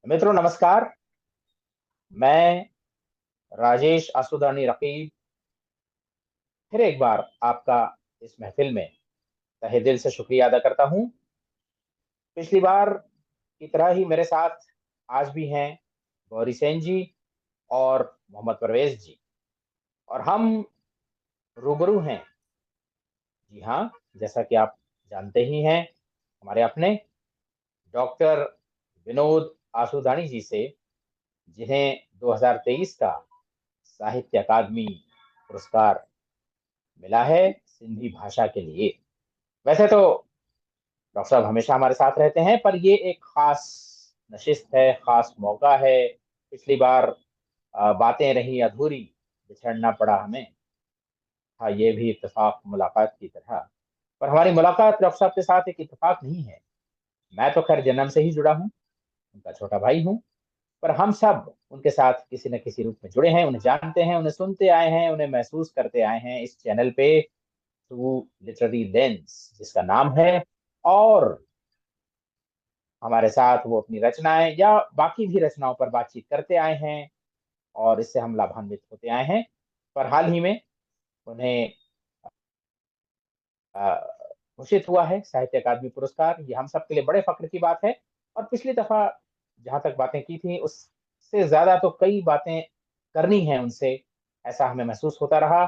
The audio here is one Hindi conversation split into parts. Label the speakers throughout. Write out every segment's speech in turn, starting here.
Speaker 1: मित्रों नमस्कार। मैं राजेश आसुदानी रकीब फिर एक बार आपका इस महफिल में तहे दिल से शुक्रिया अदा करता हूं। पिछली बार की तरह ही मेरे साथ आज भी हैं गौरी सेन जी और मोहम्मद परवेज जी, और हम रूबरू हैं, जी हाँ, जैसा कि आप जानते ही हैं, हमारे अपने डॉक्टर विनोद आसुदानी जी से, जिन्हें 2023 का साहित्य अकादमी पुरस्कार मिला है सिंधी भाषा के लिए। वैसे तो डॉक्टर साहब हमेशा हमारे साथ रहते हैं, पर ये एक खास नशिस्त है, खास मौका है। पिछली बार बातें रही अधूरी, बिछड़ना पड़ा हमें, हाँ ये भी इत्तेफाक मुलाकात की तरह। पर हमारी मुलाकात डॉक्टर साहब के साथ एक इत्तेफाक नहीं है। मैं तो खैर जन्म से ही जुड़ा हूँ, उनका छोटा भाई हूँ, पर हम सब उनके साथ किसी न किसी रूप में जुड़े हैं, उन्हें जानते हैं, उन्हें सुनते आए हैं, उन्हें महसूस करते आए हैं इस चैनल पे, थ्रू लिटरेरी लेंस जिसका नाम है। और हमारे साथ वो अपनी रचनाएं या बाकी भी रचनाओं पर बातचीत करते आए हैं, और इससे हम लाभान्वित होते आए हैं। पर हाल ही में उन्हें अ, घोषित हुआ है साहित्य अकादमी पुरस्कार। ये हम सबके लिए बड़े फख्र की बात है। और पिछली दफा जहां तक बातें की थी उससे ज्यादा तो कई बातें करनी है उनसे, ऐसा हमें महसूस होता रहा।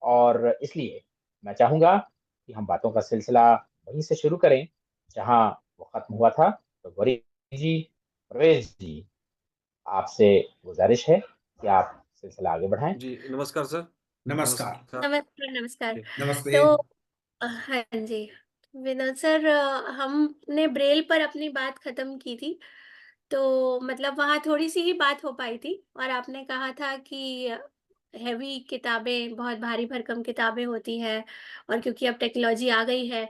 Speaker 1: और इसलिए मैं चाहूंगा कि हम बातों का सिलसिला वहीं से शुरू करें जहां वो खत्म हुआ था। तो गौरी जी, प्रवेश जी, आपसे गुजारिश है कि आप सिलसिला आगे बढ़ाएं।
Speaker 2: जी नमस्कार सर।
Speaker 3: नमस्कार।
Speaker 2: नमस्कार।
Speaker 4: नमस्कार नमस्कार।
Speaker 2: जी,
Speaker 3: नमस्ते।
Speaker 4: तो हाँ जी, विनोद सर, हमने ब्रेल पर अपनी बात खत्म की थी। तो मतलब वहाँ थोड़ी सी ही बात हो पाई थी, और आपने कहा था कि हैवी किताबें, बहुत भारी भरकम किताबें होती हैं, और क्योंकि अब टेक्नोलॉजी आ गई है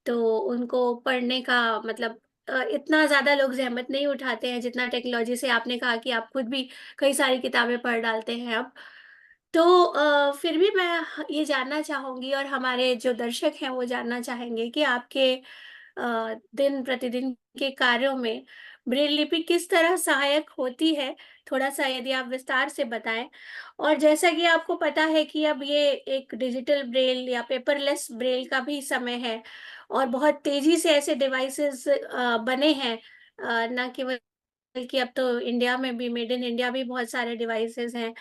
Speaker 4: तो उनको पढ़ने का मतलब इतना ज़्यादा लोग ज़हमत नहीं उठाते हैं जितना टेक्नोलॉजी से। आपने कहा कि आप खुद भी कई सारी किताबें पढ़ डालते हैं अब। तो फिर भी मैं ये जानना चाहूँगी, और हमारे जो दर्शक हैं वो जानना चाहेंगे कि आपके दिन प्रतिदिन के कार्यों में ब्रेल लिपि किस तरह सहायक होती है? थोड़ा-सा यदि आप विस्तार से बताएँ। और जैसा कि आपको पता है कि अब ये एक डिजिटल ब्रेल या पेपरलेस ब्रेल का भी समय है, और बहुत तेज़ी से ऐसे डिवाइसेज़ बने हैं, ना केवल कि अब तो इंडिया में भी, मेड इन इंडिया भी बहुत सारे डिवाइसेज़ हैं।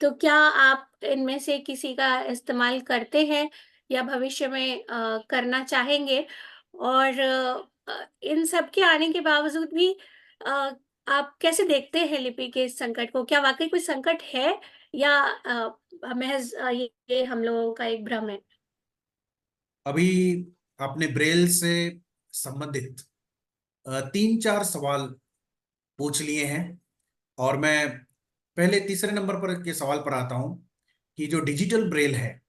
Speaker 4: तो क्या आप इनमें से किसी का इस्तेमाल करते हैं या भविष्य में करना चाहेंगे? और इन सब के आने के बावजूद भी अ, आप कैसे देखते हैं लिपि के इस संकट को? क्या वाक़ई कोई संकट है, या महज़ ये हम लोगों का एक भ्रम है?
Speaker 3: अभी आपने ब्रेल से संबंधित तीन चार सवाल पूछ लिए हैं, और मैं पहले तीसरे नंबर पर के सवाल पर आता हूं कि जो डिजिटल ब्रेल है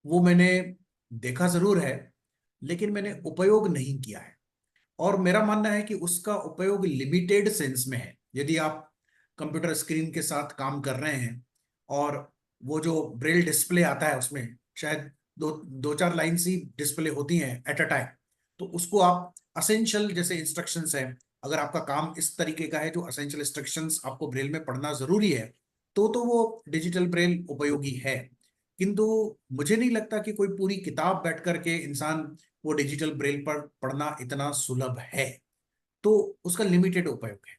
Speaker 3: वो मैंने देखा जरूर है, लेकिन मैंने उपयोग नहीं किया है। और मेरा मानना है कि उसका उपयोग लिमिटेड सेंस में है। यदि आप कंप्यूटर स्क्रीन के साथ काम कर रहे हैं और वो जो ब्रेल डिस्प्ले आता है उसमें शायद दो दो चार लाइन्स ही डिस्प्ले होती हैं एट अ टाइम, तो उसको आप असेंशियल जैसे इंस्ट्रक्शंस है, अगर आपका काम इस तरीके का है जो असेंशियल इंस्ट्रक्शंस आपको ब्रेल में पढ़ना जरूरी है, तो वो डिजिटल ब्रेल उपयोगी है। किंतु मुझे नहीं लगता कि कोई पूरी किताब बैठ करके इंसान वो डिजिटल ब्रेल पर पढ़ना इतना सुलभ है, तो उसका लिमिटेड उपयोग है।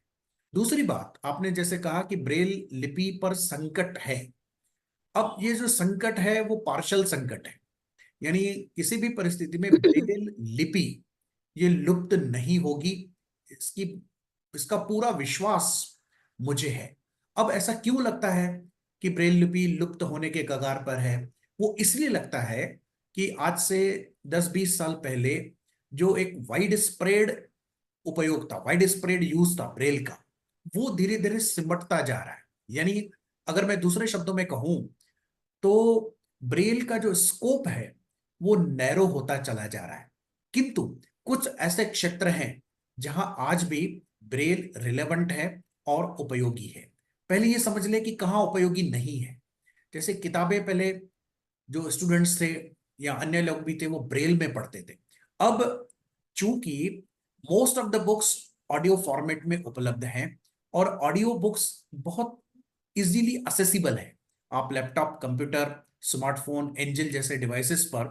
Speaker 3: दूसरी बात, आपने जैसे कहा कि ब्रेल लिपि पर संकट है। अब ये जो संकट है वो पार्शल संकट है, यानी किसी भी परिस्थिति में ब्रेल लिपि ये लुप्त नहीं होगी, इसकी इसका पूरा विश्वास मुझे है। अब ऐसा क्यों लगता है कि ब्रेल लिपि लुप्त होने के कगार पर है? वो इसलिए लगता है कि आज से 10-20 साल पहले जो एक वाइड स्प्रेड उपयोग था, वाइड स्प्रेड यूज था ब्रेल का, वो धीरे धीरे सिमटता जा रहा है। यानी अगर मैं दूसरे शब्दों में कहूं तो ब्रेल का जो स्कोप है वो नैरो होता चला जा रहा है। किंतु कुछ ऐसे क्षेत्र हैं जहां आज भी ब्रेल रिलेवेंट है और उपयोगी है। पहले ये समझ ले कि कहाँ उपयोगी नहीं है। जैसे किताबें पहले जो स्टूडेंट्स थे या अन्य लोग भी थे वो ब्रेल में पढ़ते थे। अब चूंकि most of the books audio format में उपलब्ध हैं और ऑडियो बुक्स बहुत इजीली असेसिबल है। आप लैपटॉप, कंप्यूटर, स्मार्टफोन, एंजल जैसे डिवाइसेस पर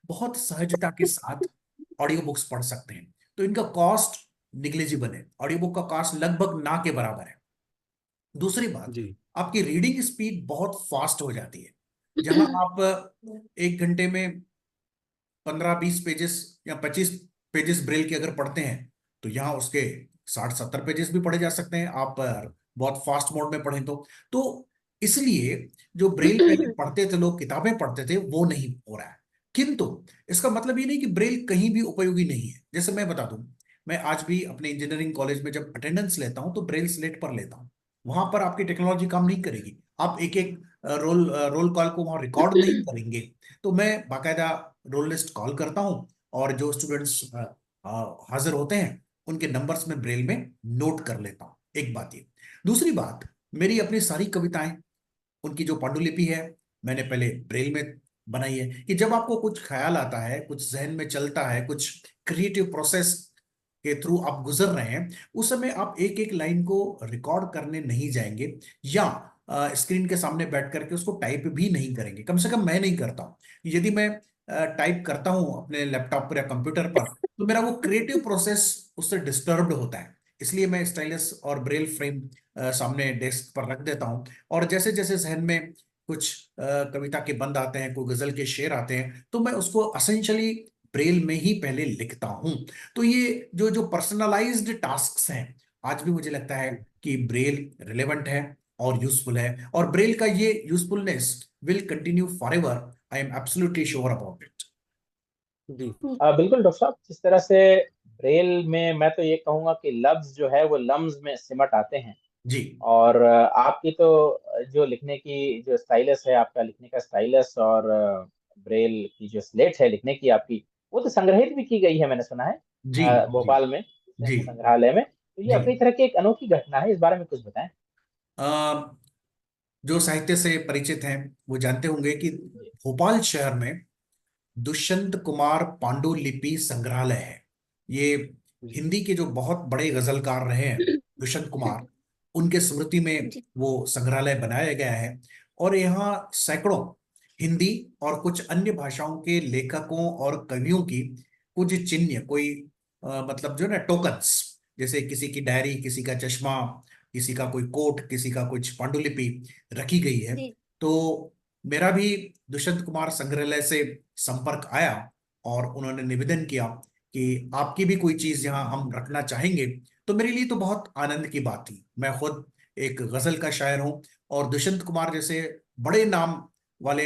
Speaker 3: बहुत सहजता के साथ ऑडियो बुक्स पढ़ सकते हैं। तो इनका कॉस्ट निग्लिजिबल है, ऑडियो बुक का कॉस्ट लगभग ना के बराबर है। दूसरी बात,
Speaker 2: जी
Speaker 3: आपकी रीडिंग स्पीड बहुत फास्ट हो जाती है। जहां आप 1 घंटे में 15-20 पेजेस या 25 पेजेस ब्रेल के अगर पढ़ते हैं, तो यहाँ उसके 60-70 पेजेस भी पढ़े जा सकते हैं, आप बहुत फास्ट मोड में पढ़ें तो इसलिए जो ब्रेल पहले पढ़ते थे लोग, किताबें पढ़ते थे, वो नहीं हो रहा है। किंतु इसका मतलब ये नहीं कि ब्रेल कहीं भी उपयोगी नहीं है। जैसे मैं बता दूं, मैं आज भी अपने इंजीनियरिंग कॉलेज में जब अटेंडेंस लेता हूं तो ब्रेल स्लेट पर लेता हूं। वहां पर आपकी टेक्नोलॉजी काम नहीं करेगी, आप एक एक रोल कॉल को वहां रिकॉर्ड नहीं करेंगे। तो मैं बाकायदा रोल लिस्ट कॉल करता हूँ, और जो स्टूडेंट्स हाजिर होते हैं उनके नंबर्स में ब्रेल में नोट कर लेता हूँ। एक बात ये। दूसरी बात, मेरी अपनी सारी कविताएं, उनकी जो पांडुलिपि है, मैंने पहले ब्रेल में बनाई है, कि जब आपको कुछ ख्याल आता है, कुछ जहन में चलता है, कुछ क्रिएटिव प्रोसेस के थ्रू आप गुजर रहे हैं, उस समय आप एक एक लाइन को रिकॉर्ड करने नहीं जाएंगे, या स्क्रीन के सामने बैठ करके उसको टाइप भी नहीं करेंगे। कम से कम मैं नहीं करता हूं। यदि मैं टाइप करता हूं अपने लैपटॉप पर या कंप्यूटर पर, तो मेरा वो क्रिएटिव प्रोसेस उससे डिस्टर्ब्ड होता है। इसलिए मैं स्टाइलस और ब्रेल फ्रेम सामने डेस्क पर रख देता हूं, और जैसे जैसे जहन में कुछ कविता के बंद आते हैं, कोई गजल के शेर आते हैं, तो मैं उसको असेंशियली ब्रेल में ही पहले लिखता हूं। तो ये जो जो पर्सनलाइज्ड टास्क्स हैं, आज भी मुझे लगता है कि ब्रेल रिलेवेंट है और यूजफुल है, और ब्रेल का ये usefulness will continue for ever. I am absolutely sure about it.
Speaker 2: जी
Speaker 1: बिल्कुल डॉक्टर साहब, जिस तरह से ब्रेल में मैं तो ये कहूंगा कि लफ्ज जो है वो लम्ज में सिमट आते हैं।
Speaker 3: जी
Speaker 1: और आपकी तो जो लिखने की जो स्टाइलस है, आपका लिखने का स्टाइलस, और ब्रेल की जो स्लेट है लिखने की आपकी, वो तो संग्रहित भी की गई है, मैंने सुना है
Speaker 3: जी जी
Speaker 1: भोपाल में
Speaker 3: जी
Speaker 1: संग्रहालय में। तो ये
Speaker 3: जी।
Speaker 1: अपनी तरह की एक अनोखी घटना है, इस बारे में कुछ बताएं।
Speaker 3: अ, जो साहित्य से परिचित हैं वो जानते होंगे कि
Speaker 1: जी
Speaker 3: भोपाल शहर में दुष्यंत कुमार पांडुलिपि संग्रहालय है। ये
Speaker 2: जी
Speaker 3: हिंदी के जो बहुत बड़े गजलकार रहे हैं दुष्यंत कुमार, उनके स्मृति में
Speaker 4: जी
Speaker 3: वो संग्रहालय बनाया गया है। और यहाँ सैकड़ों हिंदी और कुछ अन्य भाषाओं के लेखकों और कवियों की कुछ चिन्ह, कोई मतलब जो ना टोकन्स, जैसे किसी की डायरी, किसी का चश्मा, किसी का कोई कोट, किसी का कुछ पांडुलिपि रखी गई है।
Speaker 4: जी
Speaker 3: तो मेरा भी दुष्यंत कुमार संग्रहालय से संपर्क आया, और उन्होंने निवेदन किया कि आपकी भी कोई चीज यहाँ हम रखना चाहेंगे। तो मेरे लिए तो बहुत आनंद की बात थी। मैं खुद एक गजल का शायर हूँ, और दुष्यंत कुमार जैसे बड़े नाम वाले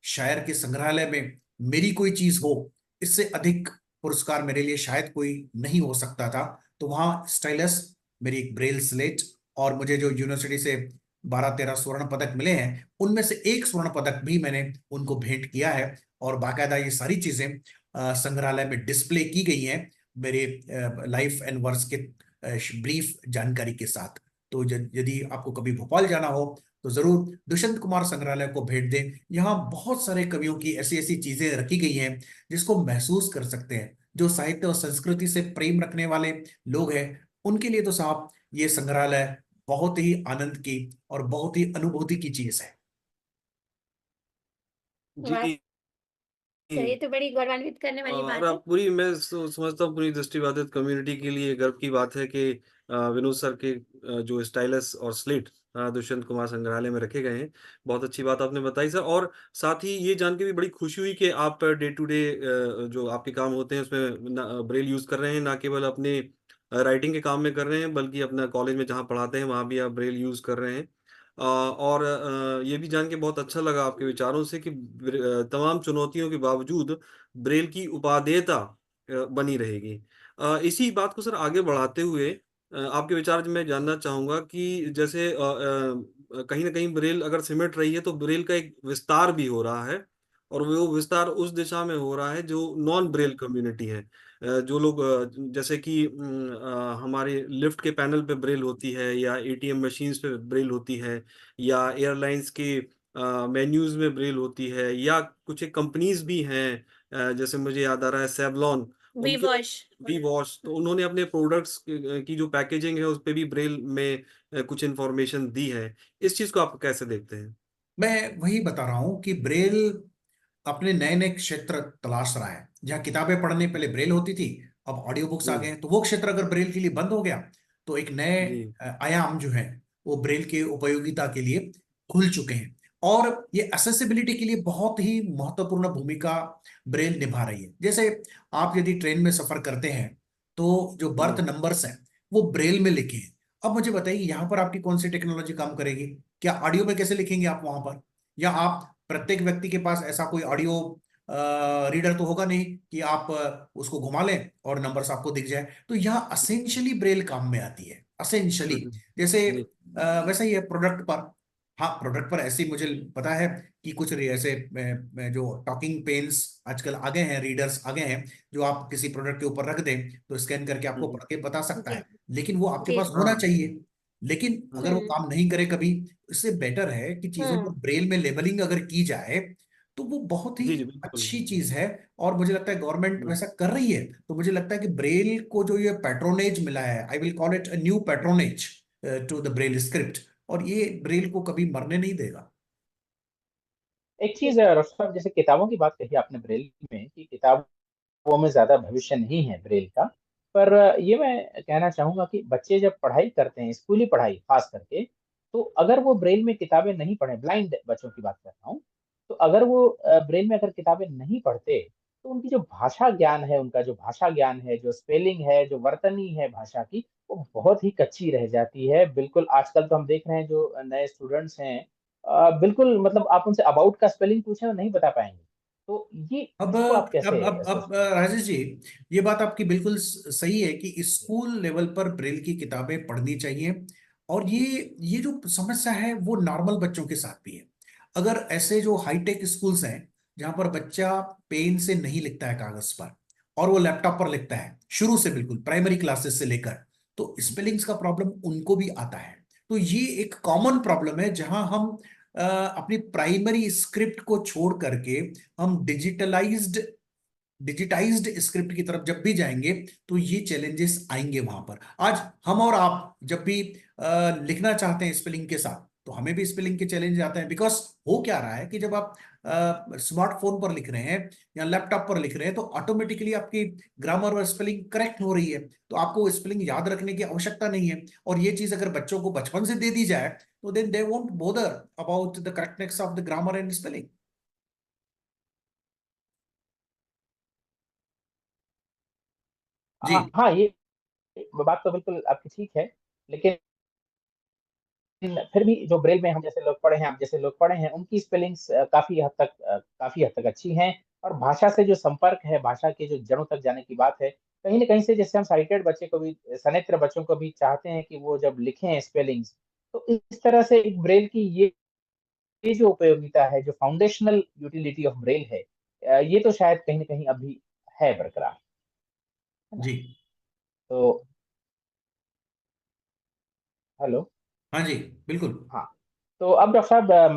Speaker 3: शायर के संग्रहालय में मेरी कोई चीज हो, इससे अधिक पुरस्कार मेरे लिए शायद कोई नहीं हो सकता था। तो वहाँ स्टाइलस, मेरी एक ब्रेल स्लेट, और मुझे जो यूनिवर्सिटी से 12-13 स्वर्ण पदक मिले हैं, उनमें से एक स्वर्ण पदक भी मैंने उनको भेंट किया है। और बाकायदा ये सारी चीजें संग्रहालय में डिस्प्ले की गई हैं, मेरे लाइफ एंड वर्क्स के ब्रीफ जानकारी के साथ। तो यदि आपको कभी भोपाल जाना हो, तो जरूर दुष्यंत कुमार संग्रहालय को भेंट दें। यहाँ बहुत सारे कवियों की ऐसी ऐसी चीजें रखी गई हैं जिसको महसूस कर सकते हैं। जो साहित्य और संस्कृति से प्रेम रखने वाले लोग हैं, उनके लिए तो साहब ये संग्रहालय बहुत ही आनंद की और बहुत ही अनुभूति की चीज है।
Speaker 4: वाह
Speaker 2: जी
Speaker 4: सर, ये तो बड़ी गौरवान्वित करने वाली
Speaker 2: और
Speaker 4: बात है।
Speaker 2: अब पूरी मैं समझता हूँ पूरी दृष्टिबाधित कम्युनिटी के लिए गर्व की बात है कि विनोद सर के जो स्टाइलस और स्लेट दुष्यंत कुमार संग्रहालय में रखे गए हैं। बहुत अच्छी बात आपने बताई सर। और साथ ही ये जान के भी बड़ी खुशी हुई कि आप डे टू डे जो आपके काम होते हैं उसमें ब्रेल यूज कर रहे हैं, ना केवल अपने राइटिंग के काम में कर रहे हैं, बल्कि अपना कॉलेज में जहाँ पढ़ाते हैं वहाँ भी आप ब्रेल यूज कर रहे हैं। और ये भी जान के बहुत अच्छा लगा आपके विचारों से कि तमाम चुनौतियों के बावजूद ब्रेल की उपादेयता बनी रहेगी। इसी बात को सर आगे बढ़ाते हुए आपके विचार मैं जानना चाहूंगा कि जैसे कहीं ना कहीं ब्रेल अगर सिमट रही है तो ब्रेल का एक विस्तार भी हो रहा है, और वो विस्तार उस दिशा में हो रहा है जो नॉन ब्रेल कम्युनिटी है। जो लोग जैसे कि हमारे लिफ्ट के पैनल पे ब्रेल होती है, या एटीएम मशीन्स पे ब्रेल होती है, या एयरलाइंस के मेन्यूज में ब्रेल होती है, या कुछ एक कंपनीज भी हैं जैसे मुझे याद आ रहा है सेवलॉन,
Speaker 4: वी
Speaker 2: उनके
Speaker 4: वॉश
Speaker 2: वी वॉश, तो उन्होंने अपने प्रोडक्ट्स की जो पैकेजिंग है उस पे भी ब्रेल में कुछ इन्फॉर्मेशन दी है। इस चीज को आप कैसे देखते हैं?
Speaker 3: मैं वही बता रहा हूं कि ब्रेल अपने नए नए क्षेत्र तलाश रहा है। जहाँ किताबें पढ़ने पहले ब्रेल होती थी, अब ऑडियो बुक्स आ
Speaker 2: जी,
Speaker 3: गए हैं, तो वो क्षेत्र अगर ब्रेल के लिए बंद हो गया तो एक नए
Speaker 2: जी,
Speaker 3: आयाम जो है वो ब्रेल के उपयोगिता के लिए खुल चुके हैं। और ये एक्सेसिबिलिटी के लिए बहुत ही महत्वपूर्ण भूमिका ब्रेल निभा रही है। जैसे आप यदि ट्रेन में सफर करते हैं तो जो बर्थ
Speaker 2: जी,
Speaker 3: नंबर्स हैं वो ब्रेल में लिखे हैं। अब मुझे बताइए यहाँ पर आपकी कौन सी टेक्नोलॉजी काम करेगी? क्या ऑडियो में कैसे लिखेंगे आप वहां पर? या आप प्रत्येक व्यक्ति के पास ऐसा कोई ऑडियो रीडर तो होगा नहीं कि आप उसको घुमा लें और नंबर्स आपको दिख जाए। तो यह असेंशियली ब्रेल काम में आती है, असेंशियली।
Speaker 2: हम्म,
Speaker 3: जैसे
Speaker 2: जी,
Speaker 3: वैसा ही है प्रोडक्ट पर। हाँ, प्रोडक्ट पर ऐसे ही मुझे पता है कि कुछ ऐसे जो टॉकिंग पेन्स आजकल आ गए हैं, रीडर्स आ गए हैं, जो आप किसी प्रोडक्ट के ऊपर रख दें तो स्कैन करके आपको
Speaker 2: हम्म,
Speaker 3: पढ़ के बता सकता
Speaker 4: जी
Speaker 3: है। लेकिन वो आपके
Speaker 4: जी
Speaker 3: पास होना
Speaker 2: हाँ,
Speaker 3: चाहिए। लेकिन अगर वो
Speaker 4: हम्म
Speaker 3: काम नहीं करे कभी, इससे बेटर है कि चीजों पर
Speaker 4: हम्म
Speaker 3: ब्रेल में लेबलिंग अगर की जाए तो वो बहुत ही
Speaker 2: जी, जी, बिल्कुल,
Speaker 3: अच्छी चीज है। और मुझे लगता है गवर्नमेंट
Speaker 2: हम्म,
Speaker 3: वैसा कर रही है। तो मुझे लगता है कि ब्रेल को जो ये पैट्रोनेज मिला है, I will call it a new patronage to the Braille script, और ये ब्रेल को कभी मरने नहीं देगा।
Speaker 1: एक चीज है डॉक्टर साहब, जैसे किताबों की बात कही आपने ब्रेल में, कि किताबों में ज्यादा भविष्य नहीं है ब्रेल का। पर ये मैं कहना चाहूंगा कि बच्चे जब पढ़ाई करते हैं, स्कूली पढ़ाई खास करके, तो अगर वो ब्रेल में किताबें नहीं पढ़े, ब्लाइंड बच्चों की बात कर रहा हूँ, तो अगर वो ब्रेल में अगर किताबें नहीं पढ़ते, तो उनकी जो भाषा ज्ञान है, उनका जो भाषा ज्ञान है, जो स्पेलिंग है, जो वर्तनी है भाषा की, वो बहुत ही कच्ची रह जाती है। बिल्कुल आजकल तो हम देख रहे हैं जो नए स्टूडेंट्स हैं, बिल्कुल मतलब आप उनसे अबाउट का स्पेलिंग पूछे वो नहीं बता पाएंगे। तो ये
Speaker 3: अब
Speaker 1: इसको आप कैसे
Speaker 3: अब
Speaker 1: सोचते हैं?
Speaker 3: राजेश जी, ये बात आपकी बिल्कुल सही है कि स्कूल लेवल पर ब्रेल की किताबें पढ़नी चाहिए। और ये जो समस्या है वो नॉर्मल बच्चों के साथ भी है। अगर ऐसे जो हाईटेक स्कूल्स हैं जहां पर बच्चा पेन से नहीं लिखता है कागज पर और वो लैपटॉप पर लिखता है शुरू से, बिल्कुल प्राइमरी क्लासेस से लेकर, तो स्पेलिंग्स का प्रॉब्लम उनको भी आता है। तो ये एक कॉमन प्रॉब्लम है जहां हम अपनी प्राइमरी स्क्रिप्ट को छोड़ करके हम डिजिटाइज्ड स्क्रिप्ट की तरफ जब भी जाएंगे तो ये चैलेंजेस आएंगे वहां पर। आज हम और आप जब भी लिखना चाहते हैं स्पेलिंग के साथ, तो हमें भी स्पेलिंग के चैलेंज आते हैं। बिकॉज हो क्या रहा है कि जब आप स्मार्टफोन पर लिख रहे हैं या लैपटॉप पर लिख रहे हैं तो ऑटोमेटिकली आपकी ग्रामर और स्पेलिंग करेक्ट हो रही है, तो आपको स्पेलिंग याद रखने की आवश्यकता नहीं है। और ये चीज अगर बच्चों को बचपन से दे दी जाए तो then they won't bother about the correctness of the grammar and spelling. जी।
Speaker 1: हाँ, ये बात तो बिल्कुल आपकी ठीक है। लेकिन फिर भी जो ब्रेल में हम जैसे लोग पढ़े हैं, आप जैसे लोग पढ़े हैं, उनकी स्पेलिंग्स काफी हद तक अच्छी हैं। और भाषा से जो संपर्क है, भाषा के जो जड़ों तक जाने की बात है, कहीं ना कहीं से जैसे हम साइटेड बच्चे को भी, सनेत्र बच्चों को भी चाहते हैं कि वो जब लिखें स्पेलिंग्स, तो इस तरह से एक ब्रेल की ये जो उपयोगिता है, जो फाउंडेशनल यूटिलिटी ऑफ ब्रेल है, ये तो शायद कहीं ना कहीं अभी है बरकरार, है ना?
Speaker 3: जी।
Speaker 1: तो हेलो।
Speaker 3: हाँ जी, बिल्कुल।
Speaker 1: हाँ, तो अब डॉक्टर साहब,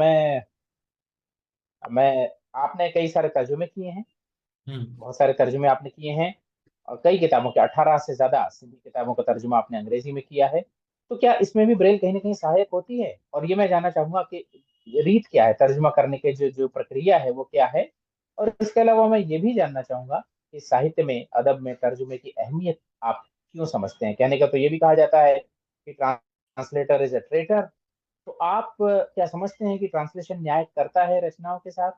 Speaker 1: मैं आपने कई सारे तर्जुमे किए हैं,
Speaker 3: हम्म।
Speaker 1: बहुत सारे तर्जुमे आपने किए हैं, और कई किताबों के 18 से ज्यादा सिंधी किताबों का तर्जुमा आपने अंग्रेजी में किया है। तो क्या इसमें भी ब्रेल कहीं ना कहीं सहायक होती है? और ये मैं जानना चाहूंगा कि रीत क्या है तर्जुमा करने के, जो जो प्रक्रिया है वो क्या है? और इसके अलावा मैं ये भी जानना चाहूंगा कि साहित्य में, अदब में तर्जुमे की अहमियत आप क्यों समझते हैं? कहने का तो ये भी कहा जाता है कि ट्रांसलेटर इज अ ट्रेटर। तो आप क्या समझते हैं कि ट्रांसलेशन न्याय करता है रचनाओं के साथ?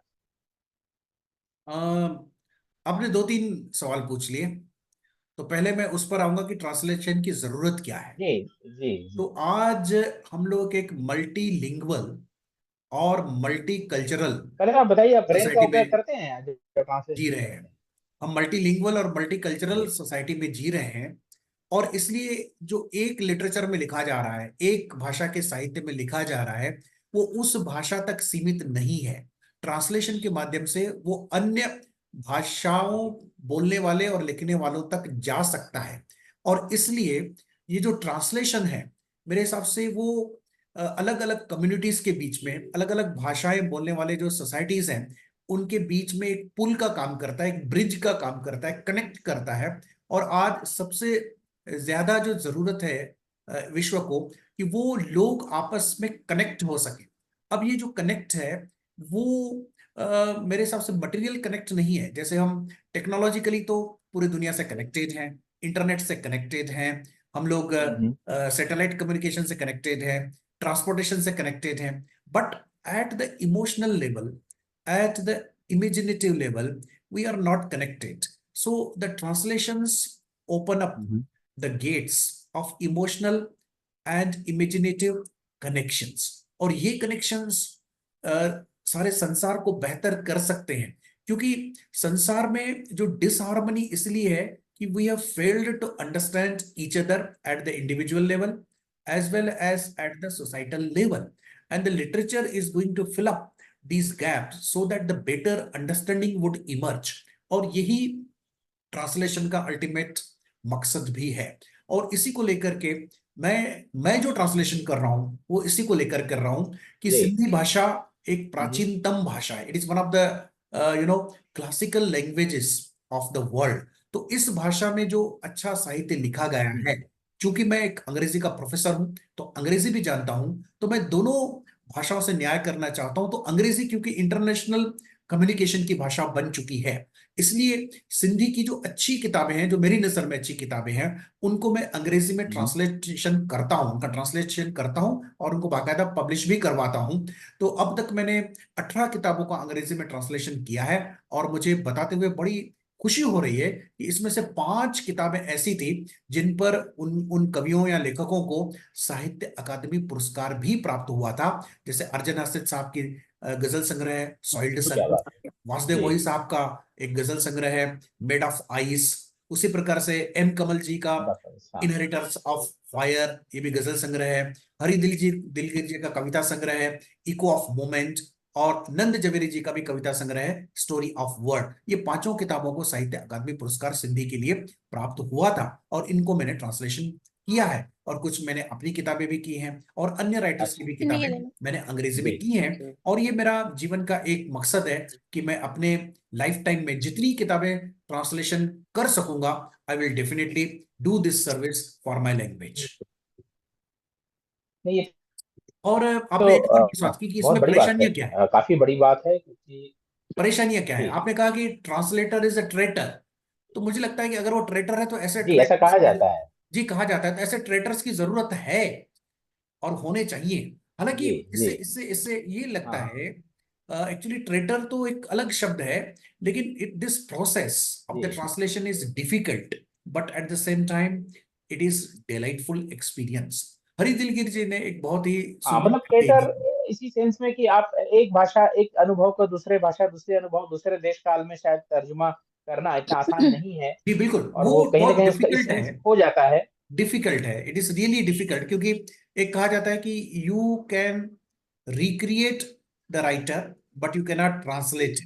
Speaker 3: अ, आपने दो तीन सवाल पूछ लिए, तो पहले मैं उस पर आऊंगा कि ट्रांसलेशन की जरूरत क्या है।
Speaker 1: जी जी
Speaker 3: तो
Speaker 1: जी।
Speaker 3: आज हम लोग एक मल्टीलिंगुअल और मल्टी कल्चरल
Speaker 1: पहले आप बताइए, आप ब्रेल का
Speaker 3: सोसाइटी
Speaker 1: उपयोग
Speaker 3: में
Speaker 1: करते हैं जो
Speaker 3: जी
Speaker 1: ट्रांसलेशन
Speaker 3: रहे
Speaker 1: करने
Speaker 3: हैं।
Speaker 1: में?
Speaker 3: हम मल्टीलिंगुअल और मल्टीकल्चरल
Speaker 1: जी
Speaker 3: सोसाइटी में जी रहे हैं। और इसलिए जो एक लिटरेचर में लिखा जा रहा है, एक भाषा के साहित्य में लिखा जा रहा है, वो उस भाषा तक सीमित नहीं है। ट्रांसलेशन के माध्यम से वो अन्य भाषाओं बोलने वाले और लिखने वालों तक जा सकता है। और इसलिए ये जो ट्रांसलेशन है, मेरे हिसाब से वो अलग अलग कम्युनिटीज के बीच में, अलग अलग भाषाएं बोलने वाले जो सोसाइटीज हैं उनके बीच में एक पुल का काम करता है, एक ब्रिज का काम करता है, कनेक्ट करता है। और आज सबसे ज्यादा जो जरूरत है विश्व को, कि वो लोग आपस में कनेक्ट हो सके। अब ये जो कनेक्ट है वो मेरे हिसाब से मटेरियल कनेक्ट नहीं है। जैसे हम टेक्नोलॉजिकली तो पूरी दुनिया से कनेक्टेड हैं, इंटरनेट से कनेक्टेड हैं, हम लोग सैटेलाइट कम्युनिकेशन से कनेक्टेड हैं, ट्रांसपोर्टेशन से कनेक्टेड हैं, but at the emotional level, at the imaginative level, we are not connected. So the translations open up the gates of emotional and imaginative connections. और ये connections सारे संसार को बेहतर कर सकते हैं, क्योंकि संसार में जो डिसहार्मनी इसलिए है कि we have failed to understand each other at the individual level as well as at the societal level, and the literature is going to fill up these gaps so that the better understanding would emerge. और यही ट्रांसलेशन का अल्टीमेट मकसद भी है। और इसी को लेकर के मैं जो ट्रांसलेशन कर रहा हूं वो इसी को लेकर कर रहा हूं कि सिंधी भाषा एक प्राचीनतम भाषा है। It is one of the classical languages of the world. तो इस भाषा में जो अच्छा साहित्य लिखा गया है, चूंकि मैं एक अंग्रेजी का प्रोफेसर हूं तो अंग्रेजी भी जानता हूं, तो मैं दोनों भाषाओं से न्याय करना चाहता हूं। तो अंग्रेजी क्योंकि इंटरनेशनल कम्युनिकेशन की भाषा बन चुकी है, इसलिए सिंधी की जो अच्छी किताबें हैं, जो मेरी नजर में अच्छी किताबें हैं, उनको मैं अंग्रेजी में ट्रांसलेशन करता हूं, उनका ट्रांसलेशन करता हूं और उनको बाकायदा पब्लिश भी करवाता हूं। तो अब तक मैंने 18 किताबों का अंग्रेजी में ट्रांसलेशन किया है, और मुझे बताते हुए बड़ी खुशी हो रही है कि इसमें से 5 किताबें ऐसी थी जिन पर उन कवियों या लेखकों को साहित्य अकादमी पुरस्कार भी प्राप्त हुआ था। जैसे अर्जन हसन साहब की गजल संग्रह है सॉइल्ड सन, वासुदेव मोही साहब का एक गजल संग्रह है मेड ऑफ आइस, उसी प्रकार से एम कमल जी का इनहेरिटर्स ऑफ फायर, ये भी गजल संग्रह है। हरि दिलगिर जी का कविता संग्रह है इको ऑफ मोमेंट, और नंद जवेरी जी का भी कविता संग्रह है स्टोरी ऑफ वर्ड। ये 5 किताबों को साहित्य अकादमी पुरस्कार सिंधी के लिए प्राप्त हुआ था, और इनको मैंने ट्रांसलेशन किया है, और कुछ मैंने अपनी किताबें भी की हैं, और अन्य राइटर्स की भी किताबें मैंने अंग्रेजी में की हैं। और ये मेरा जीवन का एक मकसद है कि मैं अपने लाइफ टाइम में जितनी किताबें ट्रांसलेशन कर सकूंगा, I will definitely do this service for my language. और आपने एक और बात की कि इसमें परेशानियां क्या है,
Speaker 1: काफी बड़ी बात है, क्योंकि
Speaker 3: परेशानियां क्या है। आपने कहा कि ट्रांसलेटर इज अ ट्रेटर, तो मुझे लगता है कि अगर वो ट्रेटर है तो ऐसे
Speaker 1: ऐसा कहा जाता है।
Speaker 3: जी कहा जाता है, तो ऐसे ट्रेटर्स की जरूरत है और होने चाहिए। हालांकि इससे इससे इससे ये लगता है, एक्चुअली ट्रेटर तो एक अलग शब्द है, लेकिन this process of the translation is difficult, but at the same time it is delightful experience. Hari Dilgir ji ने एक बहुत ही
Speaker 1: मतलब ट्रेटर इसी सेंस में कि आप एक भाषा, एक अनुभव को दूसरे भाषा, दूसरे अनुभव, दूसरे देश काल में शायद तर्जुमा करना इतना आसान नहीं है।
Speaker 3: जी बिल्कुल,
Speaker 1: और वो कहीं ना कहीं उसका एसेंस खो जाता है,
Speaker 3: डिफिकल्ट है, इट इज रियली डिफिकल्ट। क्योंकि एक कहा जाता है कि you can recreate the writer but you can not translate.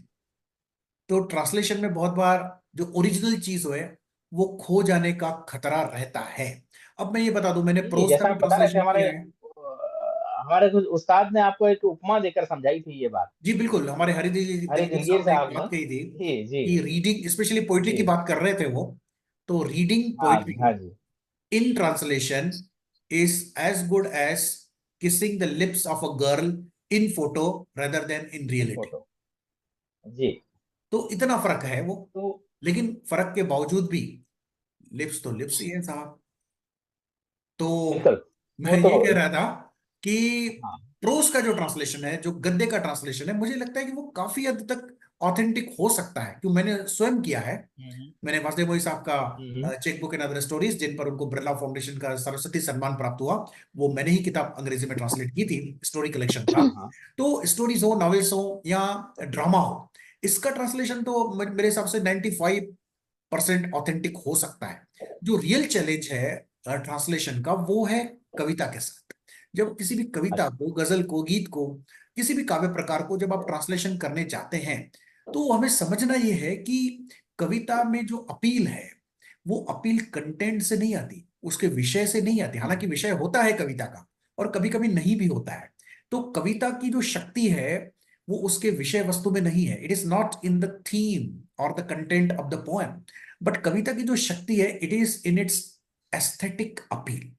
Speaker 3: तो ट्रांसलेशन में बहुत बार जो ओरिजिनल चीज है वो खो जाने का खतरा रहता है। अब मैं ये बता दूं, मैंने प्रोज का भी ट्रांसलेशन किया है।
Speaker 1: हमारे कुछ उस्ताद ने आपको एक उपमा देकर समझाई थी ये बात।
Speaker 3: जी बिल्कुल, हमारे हरि दिलगिर साहब ने एक बात कही थी कि रीडिंग, स्पेशली पोइट्री की बात कर रहे थे वो, तो reading poetry in translation is as good as kissing the lips of a girl in photo rather than in reality.
Speaker 1: जी,
Speaker 3: तो इतना फर्क है वो, तो लेकिन फर्क के बावजूद भी लिप्स तो लिप्स ही है साहब। तो मैं ये कह रहा था कि प्रोस का जो ट्रांसलेशन है, जो गद्य का ट्रांसलेशन है, मुझे लगता है कि वो काफी हद तक ऑथेंटिक हो सकता है, क्यों मैंने स्वयं किया है। मैंने वासुदेव मोही साहब का cheque book and other stories, जिन पर उनको बिरला फाउंडेशन का सरस्वती सम्मान प्राप्त हुआ, वो मैंने ही किताब अंग्रेजी में ट्रांसलेट की थी, स्टोरी कलेक्शन था। तो स्टोरीज हो, नॉवेल्स हो या ड्रामा हो, इसका ट्रांसलेशन तो मेरे हिसाब से 95% ऑथेंटिक हो सकता है। जो रियल चैलेंज है ट्रांसलेशन का, वो है कविता के साथ। जब किसी भी कविता को, गजल को, गीत को, किसी भी काव्य प्रकार को जब आप ट्रांसलेशन करने जाते हैं, तो हमें समझना यह है कि कविता में जो अपील है, वो अपील कंटेंट से नहीं आती, उसके विषय से नहीं आती। हालांकि विषय होता है कविता का, और कभी कभी नहीं भी होता है। तो कविता की जो शक्ति है वो उसके विषय वस्तु में नहीं है, it is not in the theme और the content of the poem, but कविता की जो शक्ति है it is in its aesthetic appeal.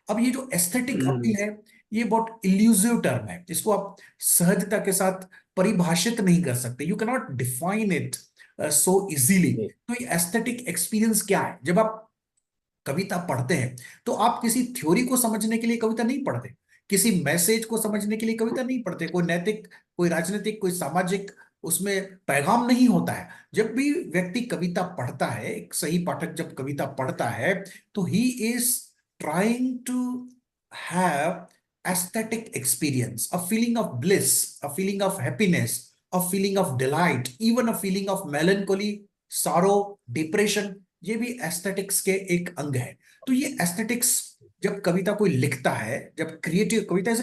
Speaker 3: अब ये जो एस्थेटिक अपील है ये बहुत इल्यूसिव टर्म है, इसको आप सहजता के साथ परिभाषित नहीं कर सकते, you can not define it so easily.
Speaker 1: जी
Speaker 3: तो ये एस्थेटिक एक्सपीरियंस क्या है? जब आप कविता पढ़ते हैं तो आप किसी थ्योरी को समझने के लिए कविता नहीं पढ़ते, किसी मैसेज को समझने के लिए कविता नहीं पढ़ते, कोई नैतिक, कोई राजनीतिक, कोई सामाजिक उसमें पैगाम नहीं होता है। जब भी व्यक्ति कविता पढ़ता है, एक सही पाठक जब कविता पढ़ता है तो he is trying to have aesthetic experience, a feeling of bliss, a feeling of happiness, a feeling of delight, even a feeling of melancholy, sorrow, depression, ये भी एस्थेटिक्स के एक अंग है। तो ये एस्थेटिक्स जब कविता कोई लिखता है, जब creative Kavita is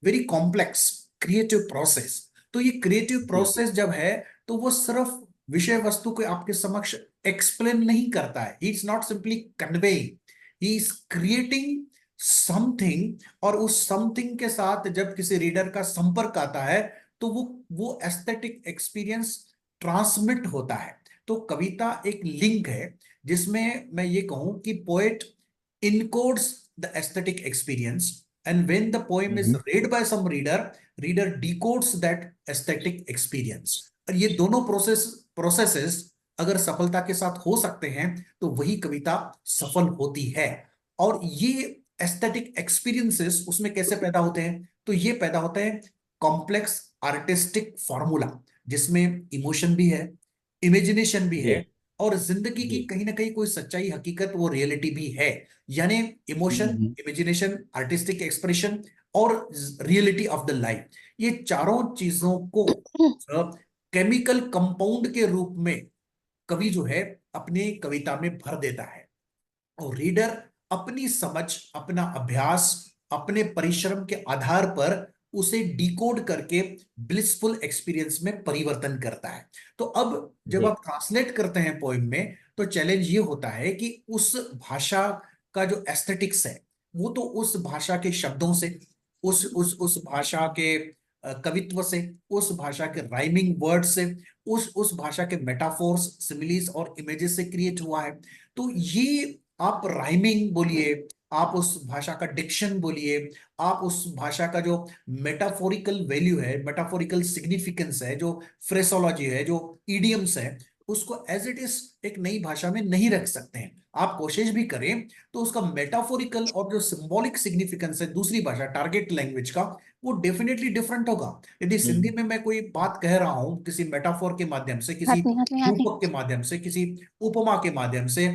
Speaker 3: very complex creative process, तो ये क्रिएटिव
Speaker 1: जी
Speaker 3: प्रोसेस जब है तो वो सिर्फ विषय वस्तु को आपके समक्ष एक्सप्लेन नहीं करता है, he is not simply conveying, he is creating something, और उस समथिंग के साथ जब किसी रीडर का संपर्क आता है तो वो एस्थेटिक एक्सपीरियंस ट्रांसमिट होता है। तो कविता एक लिंक है जिसमें मैं ये कहूं कि poet encodes the aesthetic experience, and when the poem is read by some reader decodes that aesthetic experience। और ये दोनों प्रोसेसेस अगर सफलता के साथ हो सकते हैं तो वही कविता सफल होती है। और ये एस्थेटिक एक्सपीरियंसेस उसमें कैसे पैदा होते हैं? तो ये पैदा होते हैं कॉम्प्लेक्स आर्टिस्टिक फॉर्मूला, जिसमें इमोशन भी है, इमेजिनेशन भी
Speaker 1: जी
Speaker 3: है, और जिंदगी की
Speaker 1: जी
Speaker 3: कहीं ना कहीं कोई सच्चाई, हकीकत, वो रियलिटी भी है। यानी इमोशन, इमेजिनेशन, आर्टिस्टिक एक्सप्रेशन और रियलिटी ऑफ द लाइफ, ये चारों चीजों को केमिकल कंपाउंड के रूप में कवि जो है अपने कविता में भर देता है, और रीडर अपनी समझ, अपना अभ्यास, अपने परिश्रम के आधार पर उसे डिकोड करके ब्लिसफुल एक्सपीरियंस में परिवर्तन करता है। तो अब जब
Speaker 1: जी
Speaker 3: आप ट्रांसलेट करते हैं पोइम में तो चैलेंज ये होता है कि उस भाषा का जो एस्थेटिक्स है वो तो उस भाषा के शब्दों से, उस भाषा के कवित्व से, उस भाषा के राइमिंग वर्ड से, उस भाषा के मेटाफोर्स, सिमिलीज और इमेजेस से क्रिएट हुआ है। तो ये आप राइमिंग बोलिए, आप उस भाषा का डिक्शन बोलिए, आप उस भाषा का जो मेटाफोरिकल वैल्यू है, मेटाफोरिकल सिग्निफिकेंस है, जो फ्रेसोलॉजी है, जो इडियम्स है, उसको एज इट इज एक नई भाषा में नहीं रख सकते हैं। आप कोशिश भी करें तो उसका मेटाफोरिकल और जो सिंबॉलिक सिग्निफिकेंस है दूसरी भाषा, टारगेट लैंग्वेज का, वो डेफिनेटली डिफरेंट होगा। यदि सिंधी में मैं कोई बात कह रहा हूं किसी मेटाफोर के माध्यम से, किसी रूपक के माध्यम से, किसी उपमा के माध्यम से,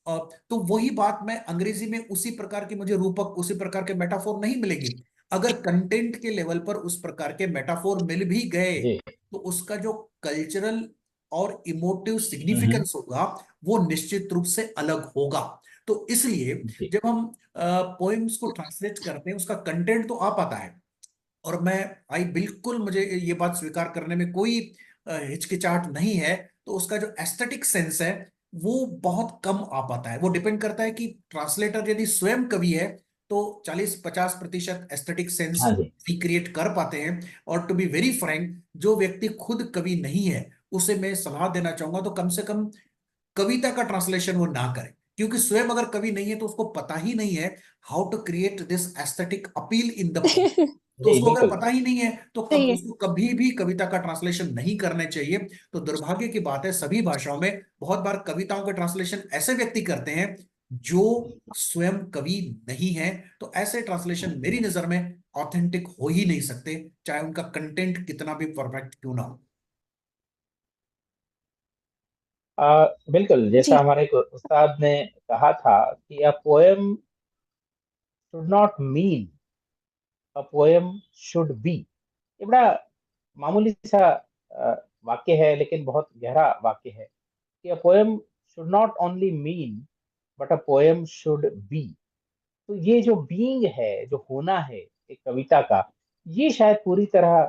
Speaker 3: तो वही बात मैं अंग्रेजी में उसी प्रकार की मुझे रूपक, उसी प्रकार के मेटाफोर नहीं मिलेगी। अगर कंटेंट के लेवल पर उस प्रकार के मेटाफोर मिल भी गए
Speaker 1: जी
Speaker 3: तो उसका जो कल्चरल और इमोटिव सिग्निफिकेंस होगा वो निश्चित रूप से अलग होगा। तो इसलिए
Speaker 1: जी
Speaker 3: जब हम पोएम्स को ट्रांसलेट करते हैं उसका कंटेंट तो आ पाता है, और मैं आई बिल्कुल, मुझे ये बात स्वीकार करने में कोई हिचकिचाहट नहीं है, तो उसका जो एस्थेटिक सेंस है वो बहुत कम आ पाता है। वो डिपेंड करता है कि ट्रांसलेटर यदि स्वयं कवि है तो 40-50% एस्थेटिक सेंस
Speaker 1: हाँ जी
Speaker 3: रिक्रिएट कर पाते हैं। और टू बी वेरी फ्रैंक, जो व्यक्ति खुद कवि नहीं है उसे मैं सलाह देना चाहूंगा तो कम से कम कविता का ट्रांसलेशन वो ना करे, क्योंकि स्वयं अगर कवि नहीं है तो उसको पता ही नहीं है how to create this aesthetic appeal in the, तो
Speaker 1: जी
Speaker 3: उसको अगर
Speaker 1: बिल्कुल
Speaker 3: पता ही नहीं है तो
Speaker 4: सही है।
Speaker 3: उसको कभी भी कविता का ट्रांसलेशन नहीं करने चाहिए। तो दुर्भाग्य की बात है सभी भाषाओं में बहुत बार कविताओं के ट्रांसलेशन ऐसे व्यक्ति करते हैं जो स्वयं कवि नहीं है। तो ऐसे ट्रांसलेशन मेरी नजर में ऑथेंटिक हो ही नहीं सकते, चाहे उनका कंटेंट कितना भी परफेक्ट क्यों ना हो।
Speaker 1: बिल्कुल जैसा
Speaker 4: जी
Speaker 1: हमारे उस्ताद ने कहा था कि a poem should not mean, a poem should be. ये बड़ा मामूली सा वाक्य है लेकिन बहुत गहरा वाक्य है कि a poem should not only mean but a poem should be. तो ये जो बीइंग है, जो होना है एक कविता का, ये शायद पूरी तरह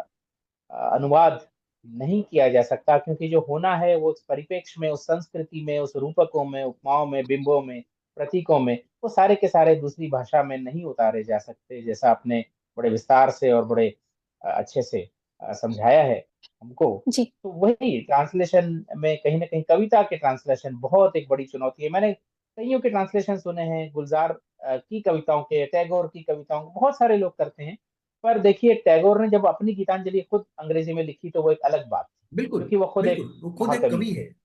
Speaker 1: अनुवाद नहीं किया जा सकता, क्योंकि जो होना है वो उस परिप्रेक्ष्य में, उस संस्कृति में, उस रूपकों में, उपमाओं में, बिंबों में, प्रतीकों में, वो सारे के सारे दूसरी भाषा में नहीं उतारे जा सकते, जैसा आपने बड़े विस्तार से और बड़े अच्छे से समझाया है हमको,
Speaker 5: जी।
Speaker 1: तो वही ट्रांसलेशन में कहीं ना कहीं कविता के ट्रांसलेशन बहुत एक बड़ी चुनौती है। मैंने कईयों के ट्रांसलेशन सुने हैं, गुलजार की कविताओं के, टैगोर की कविताओं के, बहुत सारे लोग करते हैं। पर देखिए, टैगोर ने जब अपनी गीतांजलि खुद अंग्रेजी में लिखी तो वो एक अलग बात थी,
Speaker 3: बिल्कुल
Speaker 1: क्योंकि वो खुद एक
Speaker 3: बिल्कुल, वो खुद एक
Speaker 1: महाकवि
Speaker 3: कवि
Speaker 1: थे,
Speaker 3: है।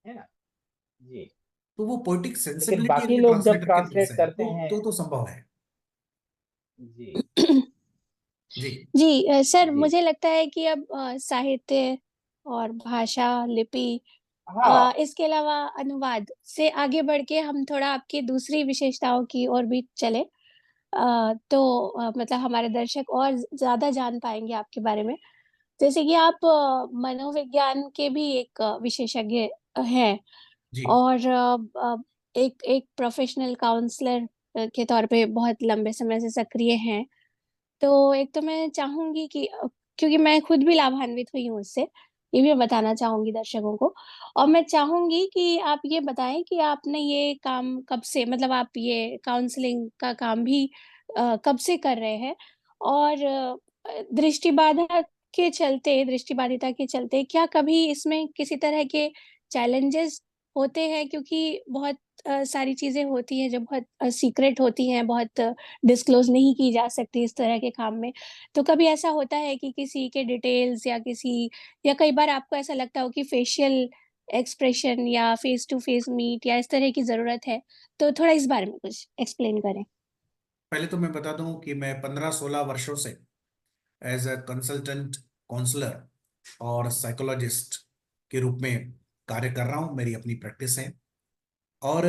Speaker 1: है ना। जी।
Speaker 3: तो वो पोएटिक
Speaker 1: लेकिन
Speaker 3: सेंसिबिलिटी
Speaker 1: बाकी
Speaker 3: अगर
Speaker 1: लोग जब
Speaker 3: ट्रांसलेटर के पास
Speaker 1: ट्रांसलेट
Speaker 3: है
Speaker 1: करते
Speaker 3: तो
Speaker 1: हैं,
Speaker 3: तो संभव है।
Speaker 1: जी
Speaker 3: जी
Speaker 5: जी सर,
Speaker 1: जी,
Speaker 5: मुझे लगता है कि अब साहित्य और भाषा, लिपि,
Speaker 1: हाँ
Speaker 5: इसके अलावा अनुवाद से आगे बढ़ के हम थोड़ा आपकी दूसरी विशेषताओं की ओर भी चले, तो मतलब हमारे दर्शक और ज़्यादा जान पाएँगे आपके बारे में। जैसे कि आप मनोविज्ञान के भी एक विशेषज्ञ हैं
Speaker 3: जी
Speaker 5: और एक एक प्रोफ़ेशनल काउंसलर के तौर पे बहुत लंबे समय से सक्रिय हैं। तो एक तो मैं चाहूँगी कि क्योंकि मैं खुद भी लाभान्वित हुई हूँ उससे, ये भी मैं बताना चाहूँगी दर्शकों को। और मैं चाहूँगी कि आप ये बताएँ कि आपने ये काम कब से, मतलब आप ये काउंसलिंग का काम भी कब से कर रहे हैं? और दृष्टिबाधिता के चलते क्या कभी इसमें किसी तरह के चैलेंजेस होते हैं? क्योंकि बहुत सारी चीज़ें होती हैं जो बहुत सीक्रेट होती हैं, बहुत डिस्क्लोज़ नहीं की जा सकती इस तरह के काम में। तो कभी ऐसा होता है कि किसी के डिटेल्स या कई बार आपको ऐसा लगता हो कि फेशियल एक्सप्रेशन या फेस टू फेस मीट या इस तरह की ज़रूरत है? तो थोड़ा इस बारे में कुछ एक्सप्लेन करें।
Speaker 3: पहले तो मैं बता दूं कि मैं 15-16 वर्षों से एज अ कंसल्टेंट काउंसलर और साइकोलॉजिस्ट के रूप में कार्य कर रहा हूं। मेरी अपनी प्रैक्टिस है और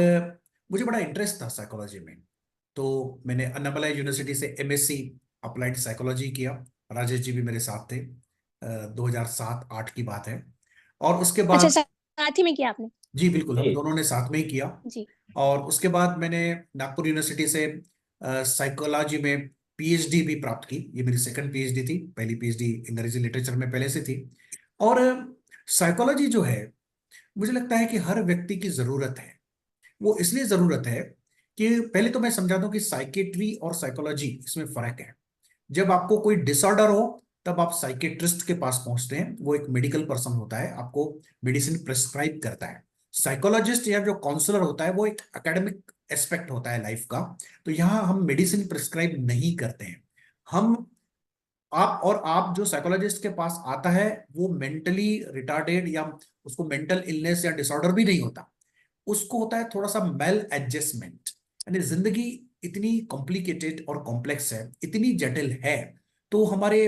Speaker 3: मुझे बड़ा इंटरेस्ट था साइकोलॉजी में। तो मैंने अन्नामला यूनिवर्सिटी से एमएससी अप्लाइड साइकोलॉजी किया। राजेश जी भी मेरे साथ थे। 2007-8 की बात है। और उसके
Speaker 5: अच्छा,
Speaker 3: बाद
Speaker 5: साथ ही में किया आपने?
Speaker 3: जी बिल्कुल, हम
Speaker 1: जी,
Speaker 3: दोनों ने साथ में ही किया।
Speaker 5: जी।
Speaker 3: और उसके बाद मैंने नागपुर यूनिवर्सिटी से साइकोलॉजी में पीएचडी भी प्राप्त की। ये मेरी सेकंड पीएचडी थी। पहली पीएचडी अंग्रेजी लिटरेचर में पहले से थी। और साइकोलॉजी जो है, मुझे लगता है कि हर व्यक्ति की जरूरत है। वो इसलिए जरूरत है कि पहले तो मैं समझा दूं कि साइकेट्री और साइकोलॉजी इसमें फर्क है। जब आपको कोई डिसऑर्डर हो तब आप साइकेट्रिस्ट के पास पहुंचते हैं। वो एक मेडिकल पर्सन होता है, आपको मेडिसिन प्रिस्क्राइब करता है। साइकोलॉजिस्ट या जो काउंसलर होता है वो एक एकेडमिक एस्पेक्ट होता है लाइफ का। तो यहाँ हम मेडिसिन प्रिस्क्राइब नहीं करते हैं। हम आप जो साइकोलॉजिस्ट के पास आता है वो मेंटली रिटार्डेड या उसको मेंटल इलनेस या डिसऑर्डर भी नहीं होता। उसको होता है थोड़ा सा मेल एडजस्टमेंट। यानी जिंदगी इतनी कॉम्प्लिकेटेड और कॉम्प्लेक्स है, इतनी जटिल है। तो हमारे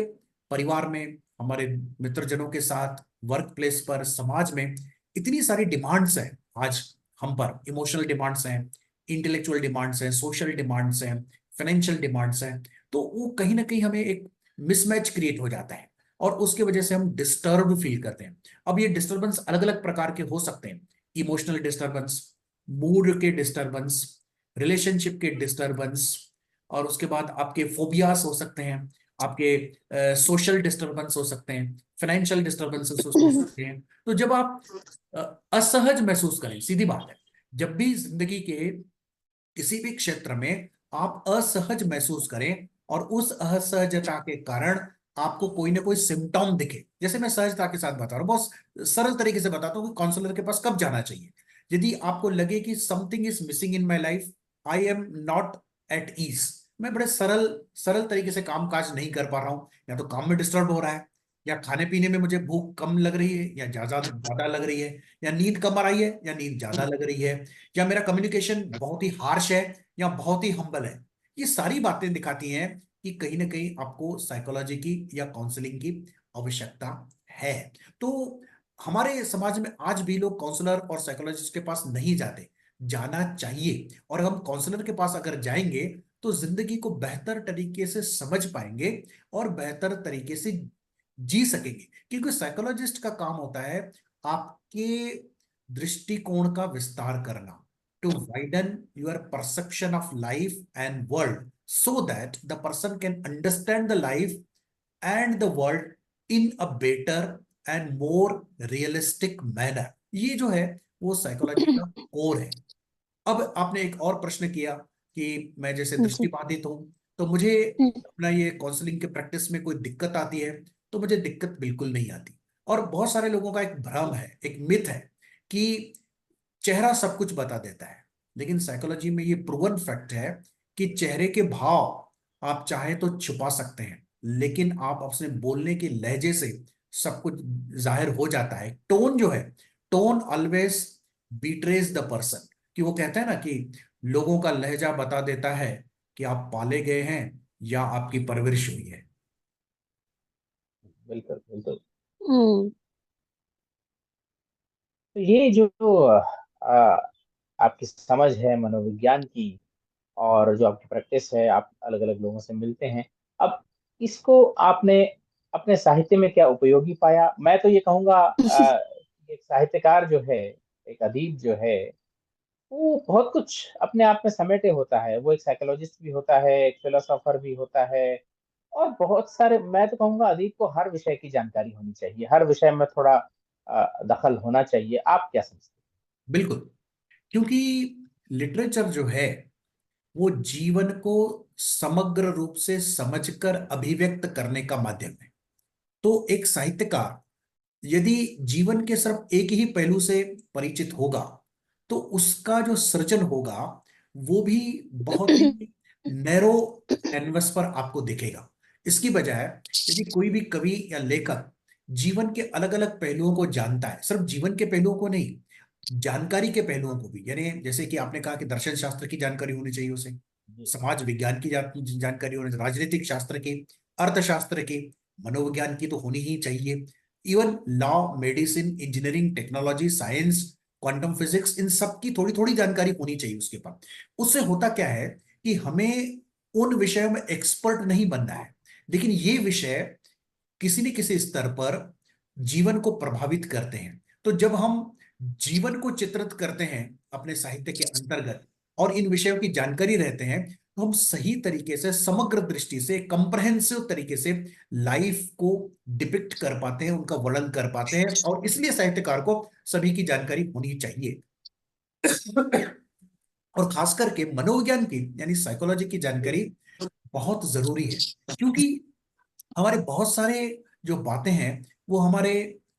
Speaker 3: परिवार में, हमारे मित्रजनों के साथ, वर्क प्लेस पर, समाज में इतनी सारी डिमांड्स हैं आज हम पर। इमोशनल डिमांड्स हैं, इंटेलेक्चुअल डिमांड्स हैं, सोशल डिमांड्स हैं, फाइनेंशियल डिमांड्स हैं। तो वो कहीं ना कहीं हमें एक मिसमैच क्रिएट हो जाता है और उसके वजह से हम डिस्टर्ब फील करते हैं। अब ये डिस्टर्बेंस अलग अलग प्रकार के हो सकते हैं। इमोशनल डिस्टर्बेंस, मूड के डिस्टर्बेंस, रिलेशनशिप के डिस्टर्बेंस, और उसके बाद आपके फोबियास हो सकते हैं, आपके सोशल डिस्टर्बेंस हो सकते हैं, फाइनेंशियल डिस्टर्बेंसेस हो सकते हैं। तो जब आप असहज महसूस करें, सीधी बात है, जब भी जिंदगी के किसी भी क्षेत्र में आप असहज महसूस करें और उस असहजता के कारण आपको कोई ना कोई सिम्टम दिखे, जैसे मैं सहजता के साथ बता रहा हूँ, बहुत सरल तरीके से बताता हूँ कि काउंसलर के पास कब जाना चाहिए। यदि आपको लगे कि something is missing in my life, I am not at ease, मैं बड़े सरल सरल तरीके से काम काज नहीं कर पा रहा हूँ, या तो काम में डिस्टर्ब हो रहा है, या खाने पीने में मुझे भूख कम लग रही है या ज्यादा ज्यादा लग रही है, या नींद कम आ रही है या नींद ज्यादा लग रही है, या मेरा कम्युनिकेशन बहुत ही हार्श है या बहुत ही हम्बल है। ये सारी बातें दिखाती हैं कि कहीं ना कहीं आपको साइकोलॉजी की या काउंसलिंग की आवश्यकता है। तो हमारे समाज में आज भी लोग काउंसलर और साइकोलॉजिस्ट के पास नहीं जाते। जाना चाहिए। और हम काउंसलर के पास अगर जाएंगे तो जिंदगी को बेहतर तरीके से समझ पाएंगे और बेहतर तरीके से जी सकेंगे। क्योंकि साइकोलॉजिस्ट का काम होता है आपके दृष्टिकोण का विस्तार करना, to widen your perception of life and world so that the person can understand the life and the world in a better and more realistic manner। ये जो है वो साइकोलॉजी का कोर है। अब आपने एक और प्रश्न किया कि मैं जैसे
Speaker 5: जी।
Speaker 3: दृष्टिबाधित हूं तो मुझे
Speaker 5: हुँ।
Speaker 3: अपना ये काउंसलिंग के प्रैक्टिस में कोई दिक्कत आती है। तो मुझे दिक्कत बिल्कुल नहीं आती। और बहुत सारे लोगों का एक भ्रम है, एक मिथ है कि चेहरा सब कुछ बता देता है, लेकिन साइकोलॉजी में ये प्रूवन फैक्ट है कि चेहरे के भाव आप चाहे तो छुपा सकते हैं, लेकिन आप अपने बोलने के लहजे से सब कुछ जाहिर हो जाता है। टोन जो है, tone always betrays the person, कि वो कहते हैं ना कि लोगों का लहजा बता देता है कि आप पाले गए हैं या आपकी परवरिश हुई है।
Speaker 1: बिल्कुल बिल्कुल।
Speaker 5: हम्म।
Speaker 1: तो ये जो आपकी समझ है मनोविज्ञान की, और जो आपकी प्रैक्टिस है, आप अलग अलग लोगों से मिलते हैं, अब इसको आपने अपने साहित्य में क्या उपयोगी पाया? मैं तो ये कहूँगा एक साहित्यकार जो है, एक अदीब जो है, वो बहुत कुछ अपने आप में समेटे होता है। वो एक साइकोलॉजिस्ट भी होता है, एक फिलोसोफर भी होता है, और बहुत सारे, मैं तो कहूँगा अदीब को हर विषय की जानकारी होनी चाहिए, हर विषय में थोड़ा दखल होना चाहिए। आप क्या समझते
Speaker 3: बिल्कुल, क्योंकि लिटरेचर जो है वो जीवन को समग्र रूप से समझकर अभिव्यक्त करने का माध्यम है। तो एक साहित्यकार यदि जीवन के सिर्फ एक ही पहलू से परिचित होगा, तो उसका जो सृजन होगा वो भी बहुत ही नैरो कैनवस पर आपको दिखेगा। इसकी बजाय यदि कोई भी कवि या लेखक जीवन के अलग अलग पहलुओं को जानता है, सिर्फ जीवन के पहलुओं को नहीं, जानकारी के पहलुओं को भी, यानी जैसे कि आपने कहा कि दर्शन शास्त्र की जानकारी होनी चाहिए उसे,
Speaker 1: हैं? जी।
Speaker 3: समाज विज्ञान की जानकारी होनी चाहिए, राजनीतिक शास्त्र की, अर्थशास्त्र की, मनोविज्ञान की तो होनी ही चाहिए। Even law, medicine, engineering, technology, science, quantum physics, इन सब की थोड़ी थोड़ी जानकारी होनी चाहिए उसके पास। उससे होता क्या है कि हमें उन विषयों में एक्सपर्ट नहीं बनना है, लेकिन ये विषय किसी न किसी स्तर पर जीवन को प्रभावित करते हैं। तो जब हम जीवन को चित्रित करते हैं अपने साहित्य के अंतर्गत और इन विषयों की जानकारी रहते हैं, तो हम सही तरीके से, समग्र दृष्टि से, कंप्रहेंसिव तरीके से लाइफ को डिपिक्ट कर पाते हैं, उनका वर्णन कर पाते हैं, और इसलिए साहित्यकार को सभी की जानकारी होनी चाहिए। और खास करके मनोविज्ञान की यानी साइकोलॉजी की जानकारी बहुत जरूरी है, क्योंकि हमारे बहुत सारे जो बातें हैं वो हमारे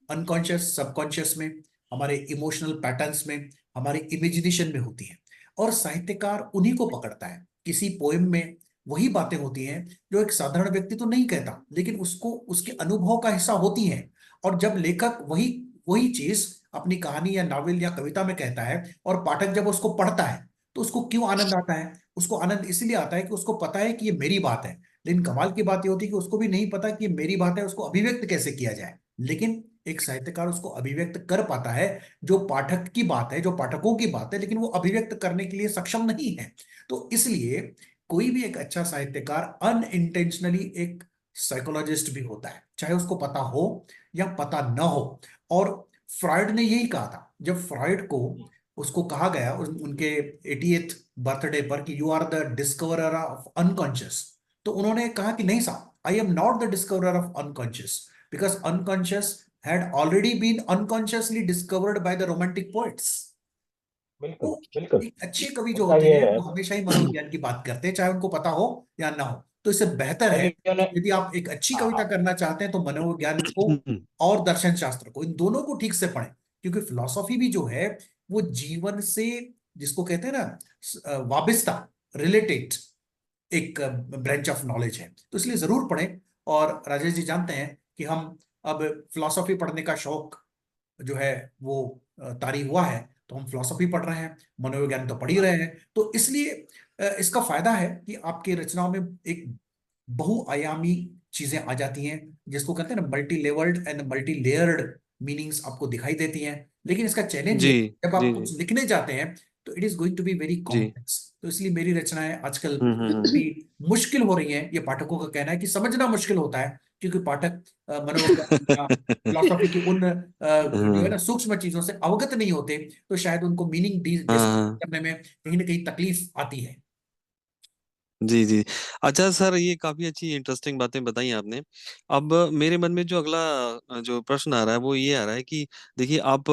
Speaker 3: अनकॉन्शियस, सबकॉन्शियस में, हमारे इमोशनल पैटर्न्स में, हमारे इमेजिनेशन में होती हैं, और साहित्यकार उन्हीं को पकड़ता है। किसी पोएम में वही बातें होती हैं जो एक साधारण व्यक्ति तो नहीं कहता, लेकिन उसको उसके अनुभव का हिस्सा होती हैं। और जब लेखक वही वही चीज अपनी कहानी या नावल या कविता में कहता है, और पाठक जब उसको पढ़ता है, तो उसको क्यों आनंद आता है? उसको आनंद इसलिए आता है कि उसको पता है कि ये मेरी बात है। लेकिन कमाल की बात ये होती है कि उसको भी नहीं पता कि ये मेरी बात है, उसको अभिव्यक्त कैसे किया जाए। लेकिन एक साहित्यकार उसको अभिव्यक्त कर पाता है, जो पाठक की बात है, जो पाठकों की बात है, लेकिन वो अभिव्यक्त करने के लिए सक्षम नहीं है। तो इसलिए कोई भी एक अच्छा साहित्यकार अनइंटेंशनली एक साइकोलॉजिस्ट भी होता है, चाहे उसको पता हो या पता ना हो। और फ्रॉइड ने यही कहा था, जब फ्रॉइड को उसको कहा गया उनके 80th बर्थडे पर कि you are the discoverer of unconscious, तो उन्होंने कहा कि नहीं साहब, I am not the discoverer of unconscious, because unconscious had already been unconsciously discovered by the romantic poets।
Speaker 1: बिल्कुल
Speaker 3: तो
Speaker 1: बिल्कुल।
Speaker 3: एक अच्छे कवि जो
Speaker 1: उनका
Speaker 3: होते
Speaker 1: ये
Speaker 3: हैं
Speaker 1: है,
Speaker 3: वो हमेशा ही मनोविज्ञान की बात करते हैं, चाहे उनको पता हो या ना हो। तो इससे बेहतर है
Speaker 1: क्योंकि
Speaker 3: कि
Speaker 1: उन्हें,
Speaker 3: यदि आप एक अच्छी कविता
Speaker 1: हाँ,
Speaker 3: करना चाहते हैं तो मनोविज्ञान को और दर्शन शास्त्र को, इन दोनों को ठीक से पढ़ें। क्योंकि फिलॉसफी भी जो है वो जीवन से, जिसको कहते हैं ना, वाबिस्ता, रिलेटेड एक ब्रांच ऑफ नॉलेज है, तो इसलिए जरूर पढ़ें। और राजेश जी जानते हैं कि हम अब फिलॉसफी पढ़ने का शौक जो है वो तारी हुआ है, तो हम फिलॉसफी पढ़ रहे हैं, मनोविज्ञान तो पढ़ ही रहे हैं। तो इसलिए इसका फायदा है कि आपकी रचनाओं में एक बहुआयामी चीजें आ जाती हैं, जिसको कहते हैं ना multi levelled and multi layered meanings आपको दिखाई देती हैं। लेकिन इसका चैलेंज
Speaker 2: जी,
Speaker 3: ये, जब आप
Speaker 2: जी, जी,
Speaker 3: कुछ लिखने जाते हैं तो it is going to be very
Speaker 2: जी।
Speaker 3: कॉम्प्लेक्स। तो इसलिए मेरी रचनाएं आजकल
Speaker 2: हुँ, हुँ, हुँ।
Speaker 3: भी मुश्किल हो रही हैं। ये पाठकों का कहना है कि समझना मुश्किल होता है, क्योंकि पाठक मनोविज्ञान या फिलोसफी की उन जो है ना
Speaker 2: हाँ,
Speaker 3: सूक्ष्म चीजों से अवगत नहीं होते, तो शायद उनको मीनिंग
Speaker 2: हाँ,
Speaker 3: डिस्क्राइब
Speaker 2: हाँ।
Speaker 3: करने में कहीं ना कहीं तकलीफ आती है।
Speaker 2: जी, जी। अच्छा सर, ये काफ़ी अच्छी इंटरेस्टिंग बातें बताई आपने। अब मेरे मन में जो अगला जो प्रश्न आ रहा है वो ये आ रहा है कि देखिए आप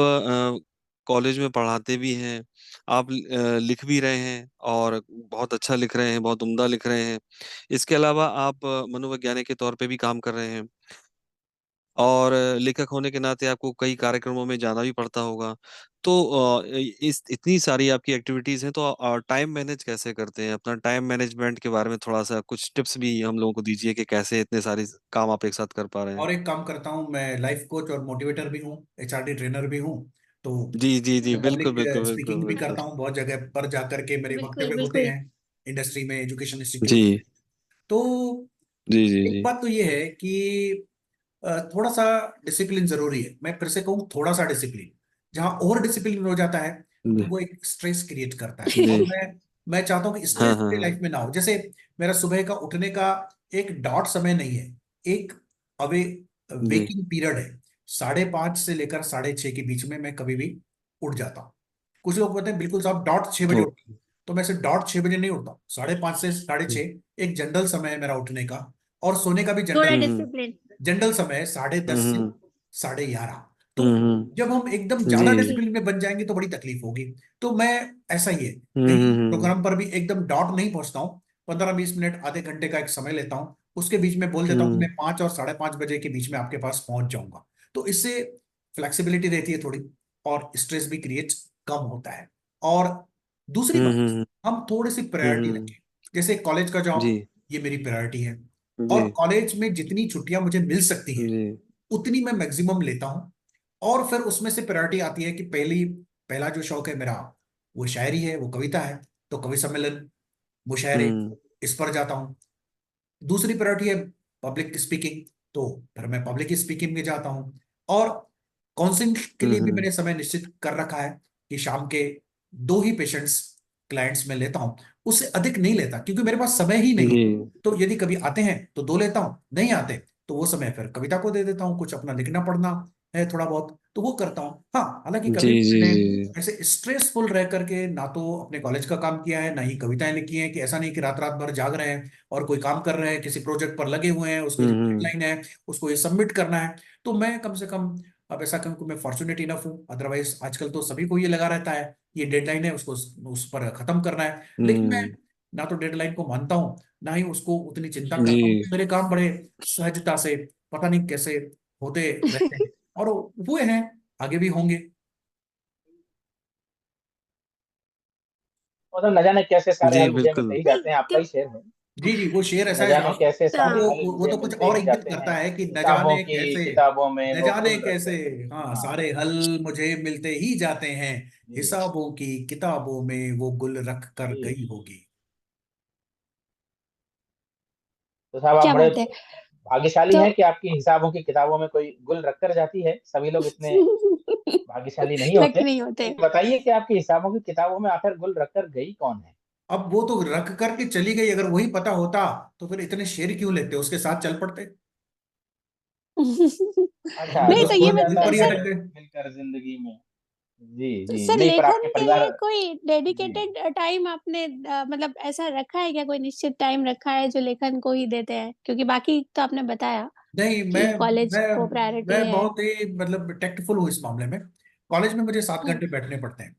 Speaker 2: कॉलेज में पढ़ाते भी हैं, आप लिख भी रहे हैं और बहुत अच्छा लिख रहे हैं, बहुत उम्दा लिख रहे हैं। इसके अलावा आप मनोवैज्ञानिक के तौर पे भी काम कर रहे हैं। और लेखक होने के नाते आपको कई कार्यक्रमों में जाना भी पड़ता होगा। तो इस इतनी सारी आपकी एक्टिविटीज़ हैं, तो टाइम मैनेज कैसे करते हैं? अपना टाइम मैनेजमेंट के बारे में थोड़ा-सा कुछ टिप्स भी हम लोगों को दीजिए कि कैसे इतने सारे काम आप एक साथ कर पा रहे हैं?
Speaker 3: और एक काम करता हूँ, मैं लाइफ कोच और मोटिवेटर भी हूँ, एचआरडी ट्रेनर भी हूँ। तो
Speaker 2: जी, जी, जी।
Speaker 3: मैं
Speaker 2: बिल्कुल,
Speaker 3: पब्लिक
Speaker 2: बिल्कुल, बिल्कुल,
Speaker 3: स्पीकिंग भी
Speaker 2: बिल्कुल।
Speaker 3: करता हूँ, बहुत जगह पर जा करके मेरे
Speaker 4: बिल्कुल
Speaker 3: वक्तव्य होते
Speaker 4: बिल्कुल।
Speaker 3: हैं इंडस्ट्री में, एजुकेशन इंस्टीट्यूट।
Speaker 2: जी।
Speaker 3: तो
Speaker 2: जी, जी,
Speaker 3: एक
Speaker 2: जी।
Speaker 3: बात तो ये है कि थोड़ा सा डिसिप्लिन जरूरी है। मैं फिर से कहूँ, थोड़ा सा डिसिप्लिन। जहाँ ओवर डिसिप्लिन हो जाता है तो
Speaker 2: जी,
Speaker 3: वो एक स्ट्रेस क्रिएट करता है,
Speaker 2: जी।
Speaker 3: और मैं चाहता हूँ कि
Speaker 2: हाँ,
Speaker 3: स्ट्रेस
Speaker 2: हाँ,
Speaker 3: मेरी
Speaker 2: हाँ।
Speaker 3: लाइफ में ना हो। जैसे मेरा सुबह का उठने का एक डॉट समय नहीं है, एक अवे
Speaker 2: जी।
Speaker 3: वेकिंग पीरियड है। 5:30 से लेकर 6:30 के बीच में मैं कभी भी उठ जाता हूँ। कुछ लोग कहते हैं बिल्कुल साहब डॉट 6 बजे उठ,
Speaker 2: ओके।
Speaker 3: तो मैं सिर्फ डॉट 6 बजे नहीं उठता हूँ। 5:30 से 6:30 एक जनरल समय है मेरा उठने का, और सोने का भी जनरल
Speaker 4: थोड़ा
Speaker 2: हुँ, हुँ।
Speaker 4: डिसिप्लिन।
Speaker 3: जनरल समय है, 10:30
Speaker 2: हुँ,
Speaker 3: से
Speaker 2: हुँ।
Speaker 3: 11:30। तो
Speaker 2: हुँ, हुँ।
Speaker 3: जब हम एकदम ज्यादा
Speaker 2: जी।
Speaker 4: जी।
Speaker 3: डिसिप्लिन में बन जाएंगे तो बड़ी तकलीफ होगी। तो मैं, ऐसा ही है,
Speaker 2: हुँ,
Speaker 3: कहीं
Speaker 2: हुँ, हुँ।
Speaker 3: प्रोग्राम पर भी एकदम डॉट नहीं पहुंचता हूँ। 15-20 मिनट, आधे घंटे का एक समय लेता हूँ, उसके बीच में बोल देता हूँ कि
Speaker 2: हुँ,
Speaker 3: मैं 5 और 5:30 बजे के बीच में आपके पास पहुंच जाऊंगा। तो इससे फ्लेक्सिबिलिटी रहती है थोड़ी, और स्ट्रेस भी क्रिएट कम होता है। और दूसरी
Speaker 2: हुँ,
Speaker 3: बात,
Speaker 2: हुँ,
Speaker 3: हम थोड़ी सी
Speaker 2: हुँ,
Speaker 3: प्रायोरिटी
Speaker 2: हुँ।
Speaker 3: रखें। जैसे कॉलेज का
Speaker 2: जी,
Speaker 3: जॉब, ये मेरी प्रायोरिटी है,
Speaker 2: जी,
Speaker 3: और कॉलेज में जितनी छुट्टियां मुझे मिल सकती हैं
Speaker 2: जी।
Speaker 3: उतनी मैं मैक्सिमम लेता हूँ। और फिर उसमें से प्रायोरिटी आती है कि पहला जो शौक है मेरा, वो शायरी है, वो कविता है। तो कवि सम्मेलन, मुशायरे,
Speaker 2: हुँ,
Speaker 3: इस पर जाता हूँ। दूसरी प्रायोरिटी है पब्लिक स्पीकिंग, तो फिर मैं पब्लिक स्पीकिंग में जाता हूँ। और काउंसलिंग के
Speaker 2: हुँ,
Speaker 3: लिए भी
Speaker 2: हुँ।
Speaker 3: मैंने समय निश्चित कर रखा है कि शाम के 2 ही पेशेंट्स, क्लाइंट्स में लेता हूँ। उससे अधिक नहीं लेता, क्योंकि मेरे पास समय ही नहीं है।
Speaker 2: जी।
Speaker 3: तो यदि कभी आते हैं तो 2 लेता हूँ, नहीं आते तो वो समय फिर कविता को दे देता हूँ। कुछ अपना लिखना पढ़ना है थोड़ा बहुत, तो वो करता हूँ। हाँ, हालांकि
Speaker 2: जी,
Speaker 3: कभी
Speaker 2: जी,
Speaker 3: मैंने
Speaker 2: जी।
Speaker 3: ऐसे स्ट्रेसफुल रह करके ना तो अपने कॉलेज का काम किया है, ना ही कविताएं लिखी हैं। कि ऐसा नहीं कि रात रात भर जाग रहे हैं और कोई काम कर रहे हैं, किसी प्रोजेक्ट पर लगे हुए हैं, उसको
Speaker 2: हुँ,
Speaker 3: जो
Speaker 2: हुँ।
Speaker 3: डेडलाइन है उसको ये सबमिट करना है। तो मैं कम से कम, अब ऐसा कहूँ कि मैं फॉर्चुनेट इनफ हूँ, अदरवाइज आजकल तो सभी को ये लगा रहता है, ये डेडलाइन है, उसको उस पर खत्म करना है। लेकिन मैं
Speaker 2: हुँ।
Speaker 3: ना तो डेडलाइन को मानता हूँ, ना ही उसको उतनी चिंता
Speaker 2: जी।
Speaker 3: करता हूँ। मेरे काम बड़े सहजता से, पता नहीं कैसे होते रहते हैं, और हुए हैं, आगे भी होंगे।
Speaker 1: मतलब न जाने कैसे सारे
Speaker 2: जी,
Speaker 1: हल मुझे में
Speaker 2: बिल्कुल।
Speaker 1: कही
Speaker 4: नहीं
Speaker 1: जाते हैं, आपका
Speaker 4: क्यों।
Speaker 1: ही शेर है।
Speaker 3: जी जी, वो शेर ऐसा
Speaker 1: न
Speaker 3: है
Speaker 1: जाने
Speaker 3: साहब।
Speaker 1: कैसे सारे
Speaker 4: हाँ।
Speaker 3: वो
Speaker 1: हल
Speaker 3: वो
Speaker 1: मुझे
Speaker 3: तो कुछ
Speaker 1: मिलते
Speaker 3: और
Speaker 1: ही
Speaker 3: इंगित
Speaker 1: जाते हैं,
Speaker 3: करता है कि न
Speaker 1: किताबों
Speaker 3: जाने
Speaker 1: की
Speaker 3: कैसे,
Speaker 1: किताबों में
Speaker 3: न
Speaker 1: वो
Speaker 3: जाने
Speaker 1: गुल रख
Speaker 3: कैसे।
Speaker 1: कर।
Speaker 3: हाँ,
Speaker 1: हाँ।
Speaker 3: सारे हल मुझे मिलते ही जाते हैं,
Speaker 1: जी।
Speaker 3: हिसाबों की किताबों में वो गुल रख कर
Speaker 1: जी।
Speaker 3: गई होगी।
Speaker 1: तो साहब आप
Speaker 5: क्या
Speaker 1: बड़े
Speaker 5: बात है।
Speaker 1: भाग्यशाली
Speaker 5: तो
Speaker 1: हैं कि आपकी हिसाबों की किताबों में कोई गुल रख कर जाती है। सभी लोग इतने भाग्यशाली नहीं
Speaker 5: लक
Speaker 1: होते।
Speaker 5: नहीं
Speaker 1: तो
Speaker 5: होते।
Speaker 1: ये बताइए कि आपकी हिसाबों की किताबों में आखिर गुल रख कर गई कौन है?
Speaker 3: अब वो तो रख करके चली गई, अगर वही पता होता तो फिर इतने शेर क्यों लेते, उसके साथ चल पड़ते। हम
Speaker 1: अच्छा,
Speaker 3: तो
Speaker 5: नहीं
Speaker 3: बस
Speaker 5: तो ये
Speaker 1: दुश्मन
Speaker 3: फूल
Speaker 5: मैं
Speaker 3: फूल
Speaker 1: रहता
Speaker 3: पर ही
Speaker 1: है
Speaker 3: अटक
Speaker 5: सर,
Speaker 3: गए।
Speaker 1: मिलकर जिंदगी में। जी, जी।
Speaker 5: सर
Speaker 1: नहीं, पर
Speaker 5: लेखन
Speaker 1: आपके
Speaker 5: के
Speaker 1: परिवार।
Speaker 5: लिए कोई
Speaker 1: जी।
Speaker 5: डेडिकेटेड टाइम आपने मतलब ऐसा रखा है क्या, कोई निश्चित टाइम रखा है जो लेखन को ही देते हैं, क्योंकि बाकी तो आपने बताया
Speaker 3: नहीं, मैं
Speaker 5: कि कॉलेज
Speaker 3: मैं
Speaker 5: को प्रायोरिटी
Speaker 3: मैं
Speaker 5: है।
Speaker 3: बहुत ही मतलब टेक्टफुल हूँ इस मामले में। कॉलेज में मुझे 7 घंटे
Speaker 5: हम्म।
Speaker 3: बैठने पड़ते हैं,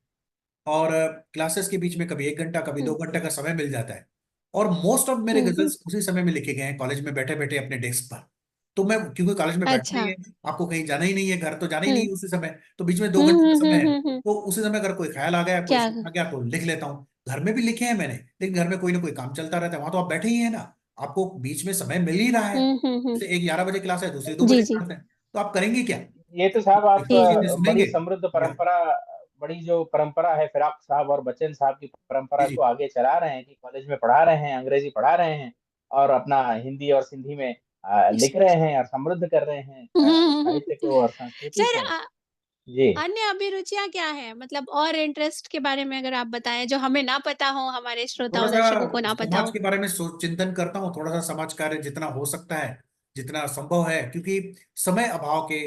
Speaker 3: और क्लासेस के बीच में कभी 1 घंटा, कभी दो
Speaker 5: हम्म।
Speaker 3: घंटे का समय मिल जाता है। और मोस्ट ऑफ मेरे
Speaker 5: हम्म।
Speaker 3: गजल्स उसी समय में लिखे गए हैं, कॉलेज में बैठे बैठे अपने डेस्क पर। तो मैं, क्योंकि कॉलेज में बैठना ही
Speaker 5: अच्छा।
Speaker 3: है, आपको कहीं जाना ही नहीं है, घर तो जाना ही नहीं
Speaker 5: हम्म।
Speaker 3: है उसी समय, तो बीच में 2 घंटे का समय है।
Speaker 5: हम्म।
Speaker 3: तो उसी समय अगर कोई ख्याल आ गया, कोई
Speaker 5: क्या।
Speaker 3: शेर आ गया, तो लिख लेता हूँ। घर में भी लिखे हैं मैंने, लेकिन घर में कोई ना कोई काम चलता रहता है, वहां तो आप बैठे ही है ना, आपको बीच में समय मिल ही रहा है।
Speaker 5: हम्म।
Speaker 3: जैसे एक 11 बजे क्लास है, दूसरी 2 बजे
Speaker 5: जी जी
Speaker 3: क्लास है, तो आप करेंगे क्या?
Speaker 1: ये तो साहब आप
Speaker 5: जी जी।
Speaker 3: चीजें
Speaker 1: बड़ी
Speaker 3: सुनेंगे
Speaker 1: समृद्ध
Speaker 3: या?
Speaker 1: परंपरा, बड़ी जो परंपरा है फिराक साहब और बच्चन साहब की
Speaker 3: जी
Speaker 1: परंपरा
Speaker 3: जी
Speaker 1: को आगे चला रहे हैं कि कॉलेज में पढ़ा रहे हैं, अंग्रेजी पढ़ा रहे हैं और अपना हिंदी और सिंधी में लिख रहे हैं और समृद्ध कर रहे हैं साहित्य को और संस्कृति
Speaker 5: सर
Speaker 1: को। जी।
Speaker 5: अन्य अभिरुचियां क्या है, मतलब और इंटरेस्ट के बारे में अगर आप बताएं जो हमें ना पता हो, हमारे
Speaker 3: थोड़ा
Speaker 5: श्रोताओं
Speaker 3: सा
Speaker 5: दर्शकों को ना पता
Speaker 3: समाज
Speaker 5: हो।
Speaker 3: के बारे में सोच चिंतन करता हूँ, थोड़ा सा समाज कार्य जितना हो सकता है, जितना संभव है, क्योंकि समय अभाव के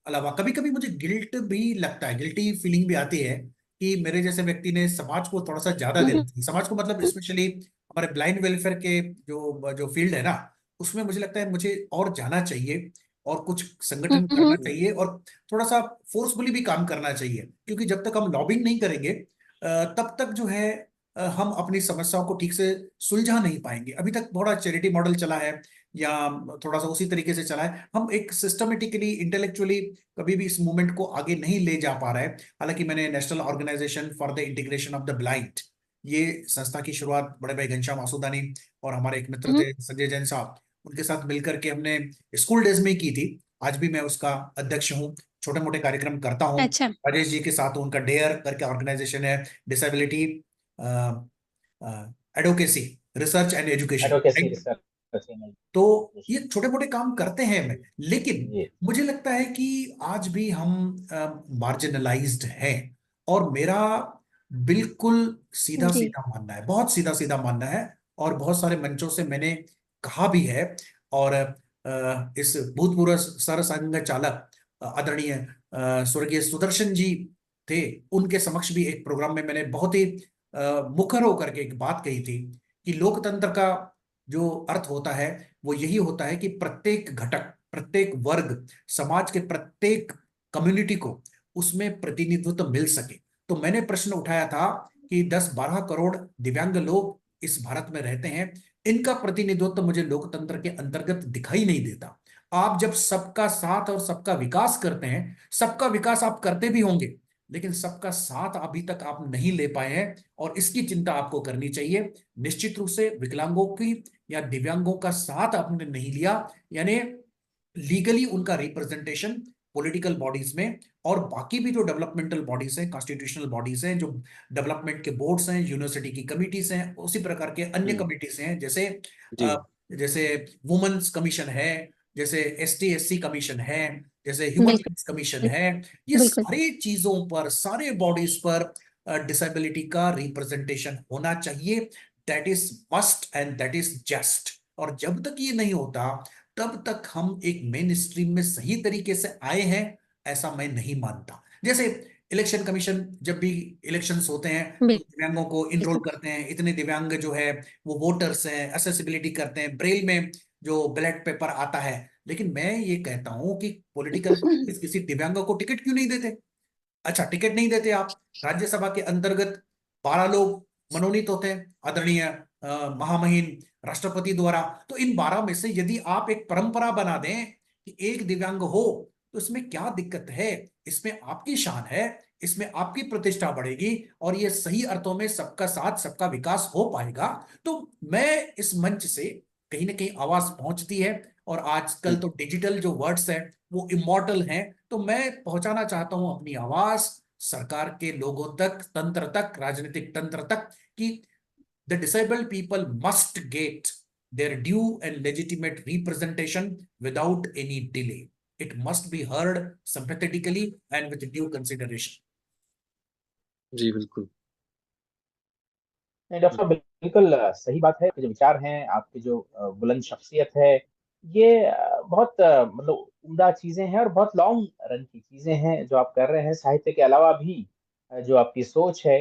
Speaker 3: अलावा कभी कभी मुझे गिल्ट भी लगता है, गिल्टी फीलिंग भी आती है कि मेरे जैसे व्यक्ति ने समाज को थोड़ा सा ज्यादा देना चाहिए। समाज को मतलब स्पेशली हमारे ब्लाइंड वेलफेयर के जो जो फील्ड है ना, उसमें मुझे लगता है मुझे और जाना चाहिए, और कुछ संगठन करना चाहिए, और थोड़ा सा फोर्सफुली भी काम करना चाहिए। क्योंकि जब तक हम लॉबिंग नहीं करेंगे तब तक जो है हम अपनी समस्याओं को ठीक से सुलझा नहीं पाएंगे। अभी तक थोड़ा चैरिटी मॉडल चला है या थोड़ा सा उसी तरीके से चला है, हम एक सिस्टमेटिकली इंटेलेक्चुअली कभी भी इस मूवमेंट को आगे नहीं ले जा पा रहे हैं। हालांकि मैंने National Organisation for the Integration of the Blind, ये संस्था की शुरुआत बड़े भाई घनश्याम आसुदानी और हमारे एक मित्र थे संजय जैन साहब, उनके साथ मिलकर के हमने स्कूल डेज में की थी। आज भी मैं उसका अध्यक्ष हूँ, छोटे मोटे कार्यक्रम करता हूँ।
Speaker 5: अच्छा।
Speaker 3: राजेश जी के साथ उनका डेयर करके ऑर्गेनाइजेशन है, disability advocacy research and education.
Speaker 1: Advocacy research.
Speaker 3: तो ये छोटे मोटे काम करते हैं मैं, लेकिन
Speaker 1: जी।
Speaker 3: मुझे लगता है कि आज भी हम मार्जिनलाइज्ड हैं। और मेरा बिल्कुल सीधा
Speaker 5: जी।
Speaker 3: सीधा मानना है, बहुत सीधा सीधा मानना है, और बहुत सारे मंचों से मैंने कहा भी है। और इस भूतपूर्व सर संघ चालक आदरणीय स्वर्गीय सुदर्शन जी थे, उनके समक्ष भी एक प्रोग्राम में मैंने बहुत ही मुखर होकर के एक बात कही थी कि लोकतंत्र का जो अर्थ होता है वो यही होता है कि प्रत्येक घटक, प्रत्येक वर्ग, समाज के प्रत्येक कम्युनिटी को उसमें प्रतिनिधित्व मिल सके। तो मैंने प्रश्न उठाया था कि 10-12 करोड़ दिव्यांग लोग इस भारत में रहते हैं, इनका प्रतिनिधित्व मुझे लोकतंत्र के अंतर्गत दिखाई नहीं देता। आप जब सबका साथ और सबका विकास करते हैं, सबका विकास आप करते भी होंगे, लेकिन सबका साथ अभी तक आप नहीं ले पाए हैं, और इसकी चिंता आपको करनी चाहिए। निश्चित रूप से विकलांगों की या दिव्यांगों का साथ आपने नहीं लिया, यानी लीगली उनका रिप्रेजेंटेशन पॉलिटिकल बॉडीज में, और बाकी भी जो डेवलपमेंटल बॉडीज हैं, कॉन्स्टिट्यूशनल बॉडीज हैं, जो डेवलपमेंट के बोर्ड्स हैं, यूनिवर्सिटी की कमिटीज हैं, उसी प्रकार के अन्य कमिटीज हैं, जैसे जैसे वुमेन्स कमीशन है, जैसे ST SC कमीशन है, जैसे ह्यूमन राइट्स कमीशन है। ये सारी चीजों पर, सारे बॉडीज पर डिसेबिलिटी का रिप्रेजेंटेशन होना चाहिए। That is must and that is just. और जब तक ये नहीं होता, तब तक हम एक मेन स्ट्रीम में सही तरीके से आए हैं ऐसा मैं नहीं मानता। जैसे इलेक्शन कमीशन जब भी इलेक्शंस होते हैं तो दिव्यांगों को इनरोल करते हैं, इतने दिव्यांग जो है वो वोटर्स हैं, एक्सेसिबिलिटी करते हैं, ब्रेल में जो बैलेट पेपर आता है। लेकिन मैं ये कहता हूं कि पॉलिटिकल पार्टीज किसी दिव्यांग को टिकट क्यों नहीं देते? अच्छा, टिकट नहीं देते आप, राज्यसभा के अंतर्गत 12 लोग मनोनीत होते हैं आदरणीय महामहिम राष्ट्रपति द्वारा। तो इन 12 में से यदि आप एक परंपरा बना दें कि एक दिव्यांग हो, तो इसमें क्या दिक्कत है? इसमें आपकी शान है, इसमें आपकी प्रतिष्ठा बढ़ेगी, और ये सही अर्थों में सबका साथ सबका विकास हो पाएगा। तो मैं इस मंच से कहीं ना कहीं आवाज पहुंचती है, और आजकल तो डिजिटल जो वर्ड्स हैं वो इमॉर्टल हैं। तो मैं पहुंचाना चाहता हूं अपनी आवाज सरकार के लोगों तक, तंत्र तक, राजनीतिक तंत्र तक, कि the disabled people must get their due and legitimate representation without any delay. It must be heard sympathetically and with due consideration.
Speaker 2: जी बिल्कुल।
Speaker 1: नहीं डॉक्टर साहब, बिल्कुल सही बात है। आपके जो विचार हैं, आपकी जो बुलंद शख्सियत है, ये बहुत मतलब उम्दा चीजें हैं और बहुत लॉन्ग रन की चीजें हैं जो आप कर रहे हैं साहित्य के अलावा भी। जो आपकी सोच है,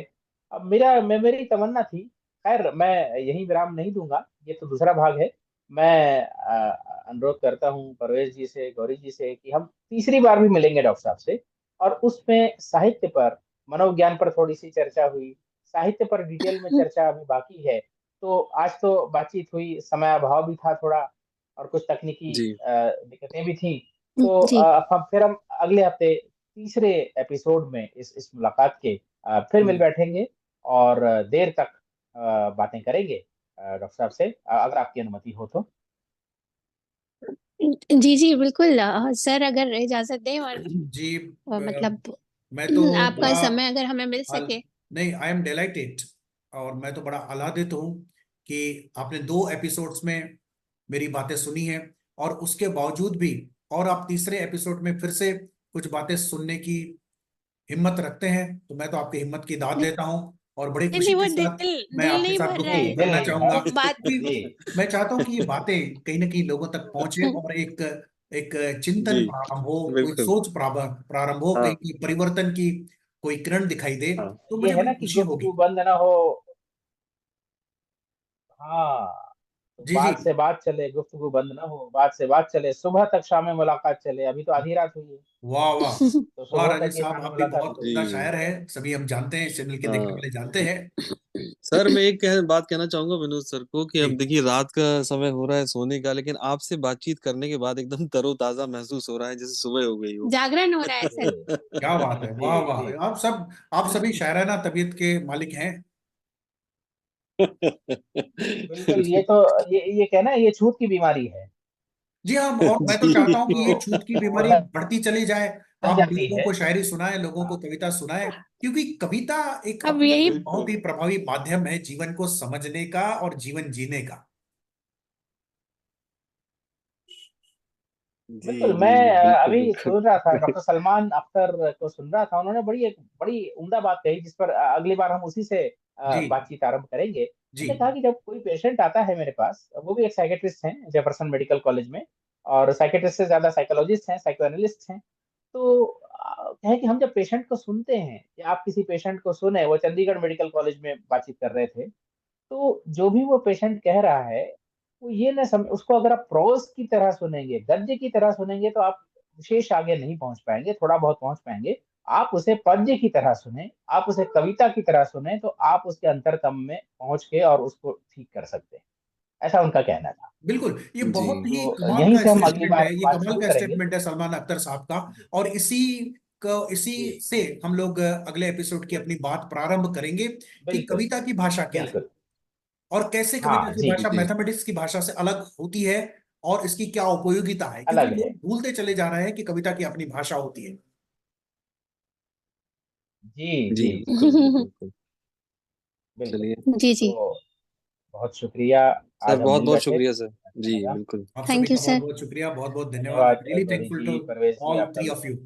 Speaker 1: अब मेरी तमन्ना थी, खैर मैं यही विराम नहीं दूंगा, ये तो दूसरा भाग है। मैं अनुरोध करता हूँ परवेज जी से, गौरी जी से, कि हम तीसरी बार भी मिलेंगे डॉक्टर साहब से, और उसमें साहित्य पर, मनोविज्ञान पर थोड़ी सी चर्चा हुई, साहित्य पर डिटेल में चर्चा अभी बाकी है। तो आज तो बातचीत हुई, समय अभाव भी था थोड़ा, और कुछ तकनीकी दिक्कतें भी थी। तो हम अगले हफ्ते तीसरे एपिसोड में इस मुलाकात के फिर मिल बैठेंगे, और देर तक बातें करेंगे डॉक्टर साहब से, अगर आपकी अनुमति हो तो।
Speaker 5: जी जी बिल्कुल सर, अगर इजाजत दें, और
Speaker 3: जी
Speaker 5: मतलब
Speaker 3: मैं तो
Speaker 5: आपका
Speaker 3: बड़ा
Speaker 5: समय अगर हमें मिल सके।
Speaker 3: नहीं, आई एम डिलाइटेड, और मैं तो बड़ा आह्लादित हूँ कि आपने 2 एपिसोड्स में मेरी बातें सुनी हैं, और उसके बावजूद भी और आप तीसरे एपिसोड में फिर से कुछ बातें सुनने की हिम्मत रखते हैं। तो मैं तो आपकी हिम्मत की दाद देता हूँ, और बड़ी
Speaker 5: नहीं
Speaker 3: खुशी
Speaker 5: नहीं, वो
Speaker 3: के साथ मैं
Speaker 5: दिल
Speaker 3: आपके
Speaker 5: नहीं
Speaker 3: साथ
Speaker 5: भर रहा है,
Speaker 3: गुफ्तगू करना चाहूंगा,
Speaker 5: वो बात
Speaker 3: क्योंकि मैं चाहता हूँ कि ये बातें कहीं ना कहीं लोगों तक पहुंचे, और एक एक चिंतन प्रारंभ हो, कोई सोच प्रारंभ हो, कहीं की परिवर्तन की कोई किरण दिखाई दे, तो
Speaker 1: ये
Speaker 3: मुझे
Speaker 1: है
Speaker 3: बड़ी
Speaker 1: ना कि
Speaker 3: खुशी होगी।
Speaker 1: गुफ्तगू बंद ना हो। हाँ, तो
Speaker 3: जी
Speaker 1: बात
Speaker 3: जी,
Speaker 1: से बात चले, गुफ्तगू बंद ना हो, बात से बात चले, सुबह तक शाम मुलाकात चले। अभी तो आधी रात हुई है,
Speaker 3: वाह वाह
Speaker 1: तो
Speaker 3: वाह,
Speaker 1: सुबह तक
Speaker 3: राजेश
Speaker 1: ये
Speaker 3: साहब
Speaker 1: शाम
Speaker 3: आप भी
Speaker 1: मुलाकात
Speaker 3: बहुत
Speaker 1: हो।
Speaker 3: उम्दा
Speaker 2: जी।
Speaker 3: शायर हैं, सभी हम जानते हैं, इसे मिलके देखने
Speaker 2: हाँ।
Speaker 3: वाले जानते हैं।
Speaker 2: सर मैं एक बात कहना चाहूंगा विनोद सर को कि अब
Speaker 3: जी
Speaker 2: देखिए रात का समय हो रहा है सोने का, लेकिन आपसे बातचीत करने के बाद एकदम तरोताजा महसूस हो रहा है, जैसे सुबह हो गई हो।
Speaker 5: जागरण हो रहा है सर।
Speaker 1: जी
Speaker 3: क्या बात है, वाह
Speaker 1: जी
Speaker 3: वाह,
Speaker 1: जी।
Speaker 3: आप सभी शायराना तबीयत के मालिक हैं।
Speaker 1: बिल्कुल, ये कहना, ये छूत की बीमारी है।
Speaker 3: जी हाँ, और मैं तो
Speaker 2: जी।
Speaker 3: चाहता हूँ कि ये
Speaker 1: वो
Speaker 3: छूत की
Speaker 1: वो
Speaker 3: बीमारी
Speaker 1: लग
Speaker 3: बढ़ती चली जाए। आप
Speaker 1: जाती
Speaker 3: लोगों
Speaker 1: है।
Speaker 3: को शायरी सुनाएं, लोगों को
Speaker 1: हाँ,
Speaker 3: कविता सुनाएं, क्योंकि कविता एक
Speaker 5: अब
Speaker 3: अपने
Speaker 5: यही
Speaker 3: आप में बहुत
Speaker 2: बिल्कुल।
Speaker 3: ही प्रभावी माध्यम है जीवन को समझने का और जीवन जीने का।
Speaker 2: जी
Speaker 1: बिल्कुल।
Speaker 2: जी
Speaker 1: मैं
Speaker 2: बिल्कुल
Speaker 1: अभी
Speaker 2: बिल्कुल।
Speaker 1: सुन रहा था, डॉक्टर सलमान अख्तर को सुन रहा था। उन्होंने एक बड़ी उम्दा बात कही, जिस पर अगली बार हम उसी से
Speaker 3: जी
Speaker 1: बातचीत आरंभ करेंगे।
Speaker 3: जी
Speaker 1: उन्होंने कहा कि जब कोई पेशेंट आता है मेरे पास, वो भी एक साइकेट्रिस्ट हैं जेफरसन मेडिकल कॉलेज में, और साइकेट्रिस्ट से ज्यादा साइकोलॉजिस्ट हैं, साइको एनालिस्ट हैं। तो है कि हम जब पेशेंट को सुनते हैं, या आप किसी पेशेंट को सुने, वो चंडीगढ़ मेडिकल कॉलेज में बातचीत कर रहे थे, तो जो भी वो पेशेंट कह रहा है, वो ये ना उसको अगर आप प्रोज की तरह सुनेंगे, गद्य की तरह सुनेंगे, तो आप विशेष आगे नहीं पहुंच पाएंगे, थोड़ा बहुत पहुंच पाएंगे। आप उसे पद्य की तरह सुने, आप उसे कविता की तरह सुने, तो आप उसके अंतरतम में पहुंच के और उसको ठीक कर सकते हैं। ऐसा उनका कहना था।
Speaker 3: बिल्कुल, ये
Speaker 2: जी
Speaker 3: बहुत ही
Speaker 1: तो
Speaker 3: कमाल
Speaker 1: यहीं
Speaker 3: का
Speaker 1: से हम अगली
Speaker 3: स्टेटमेंट है,
Speaker 1: बार
Speaker 3: ये
Speaker 1: बात
Speaker 3: कमाल
Speaker 1: शुरू
Speaker 3: का
Speaker 1: करेंगे।
Speaker 3: स्टेटमेंट है सलमान अख्तर साहब का।
Speaker 1: जी
Speaker 3: और इसी
Speaker 1: जी।
Speaker 3: से हम लोग अगले एपिसोड की अपनी बात प्रारंभ करेंगे कि
Speaker 1: बिल्कुल
Speaker 3: कविता की भाषा क्या है,
Speaker 1: बिल्कुल।
Speaker 3: और कैसे कविता
Speaker 1: हाँ
Speaker 3: की
Speaker 1: जी,
Speaker 3: भाषा
Speaker 2: जी
Speaker 3: मैथमेटिक्स की भाषा से अलग होती है, और इसकी क्या उपयोगिता है, क्योंकि
Speaker 1: अलग है।
Speaker 3: लोग भूलते चले जा रहे हैं कि कविता की अपनी भाषा होती है।
Speaker 1: जी
Speaker 2: जी
Speaker 1: जी
Speaker 2: बिल्कुल बिल्कुल।
Speaker 1: बिल्कुल।
Speaker 2: चलिए
Speaker 5: जी जी।
Speaker 1: तो बहुत शुक्रिया,
Speaker 2: सर,
Speaker 1: आज हम
Speaker 2: बहुत
Speaker 1: मिल
Speaker 2: बहुत
Speaker 1: बैठे,
Speaker 2: शुक्रिया सर।
Speaker 1: अच्छा
Speaker 2: जी
Speaker 1: लगा।
Speaker 2: बिल्कुल।
Speaker 3: आप सभी
Speaker 5: थैंक यू
Speaker 3: का बहुत
Speaker 5: सर।
Speaker 3: बहुत शुक्रिया, बहुत बहुत धन्यवाद। आई
Speaker 1: धन्यवाद
Speaker 3: really
Speaker 1: Gauri
Speaker 3: thankful
Speaker 1: ji,
Speaker 3: to
Speaker 1: Parvez ji,
Speaker 3: all
Speaker 1: आपका
Speaker 3: थ्री
Speaker 1: भी।
Speaker 3: Of you.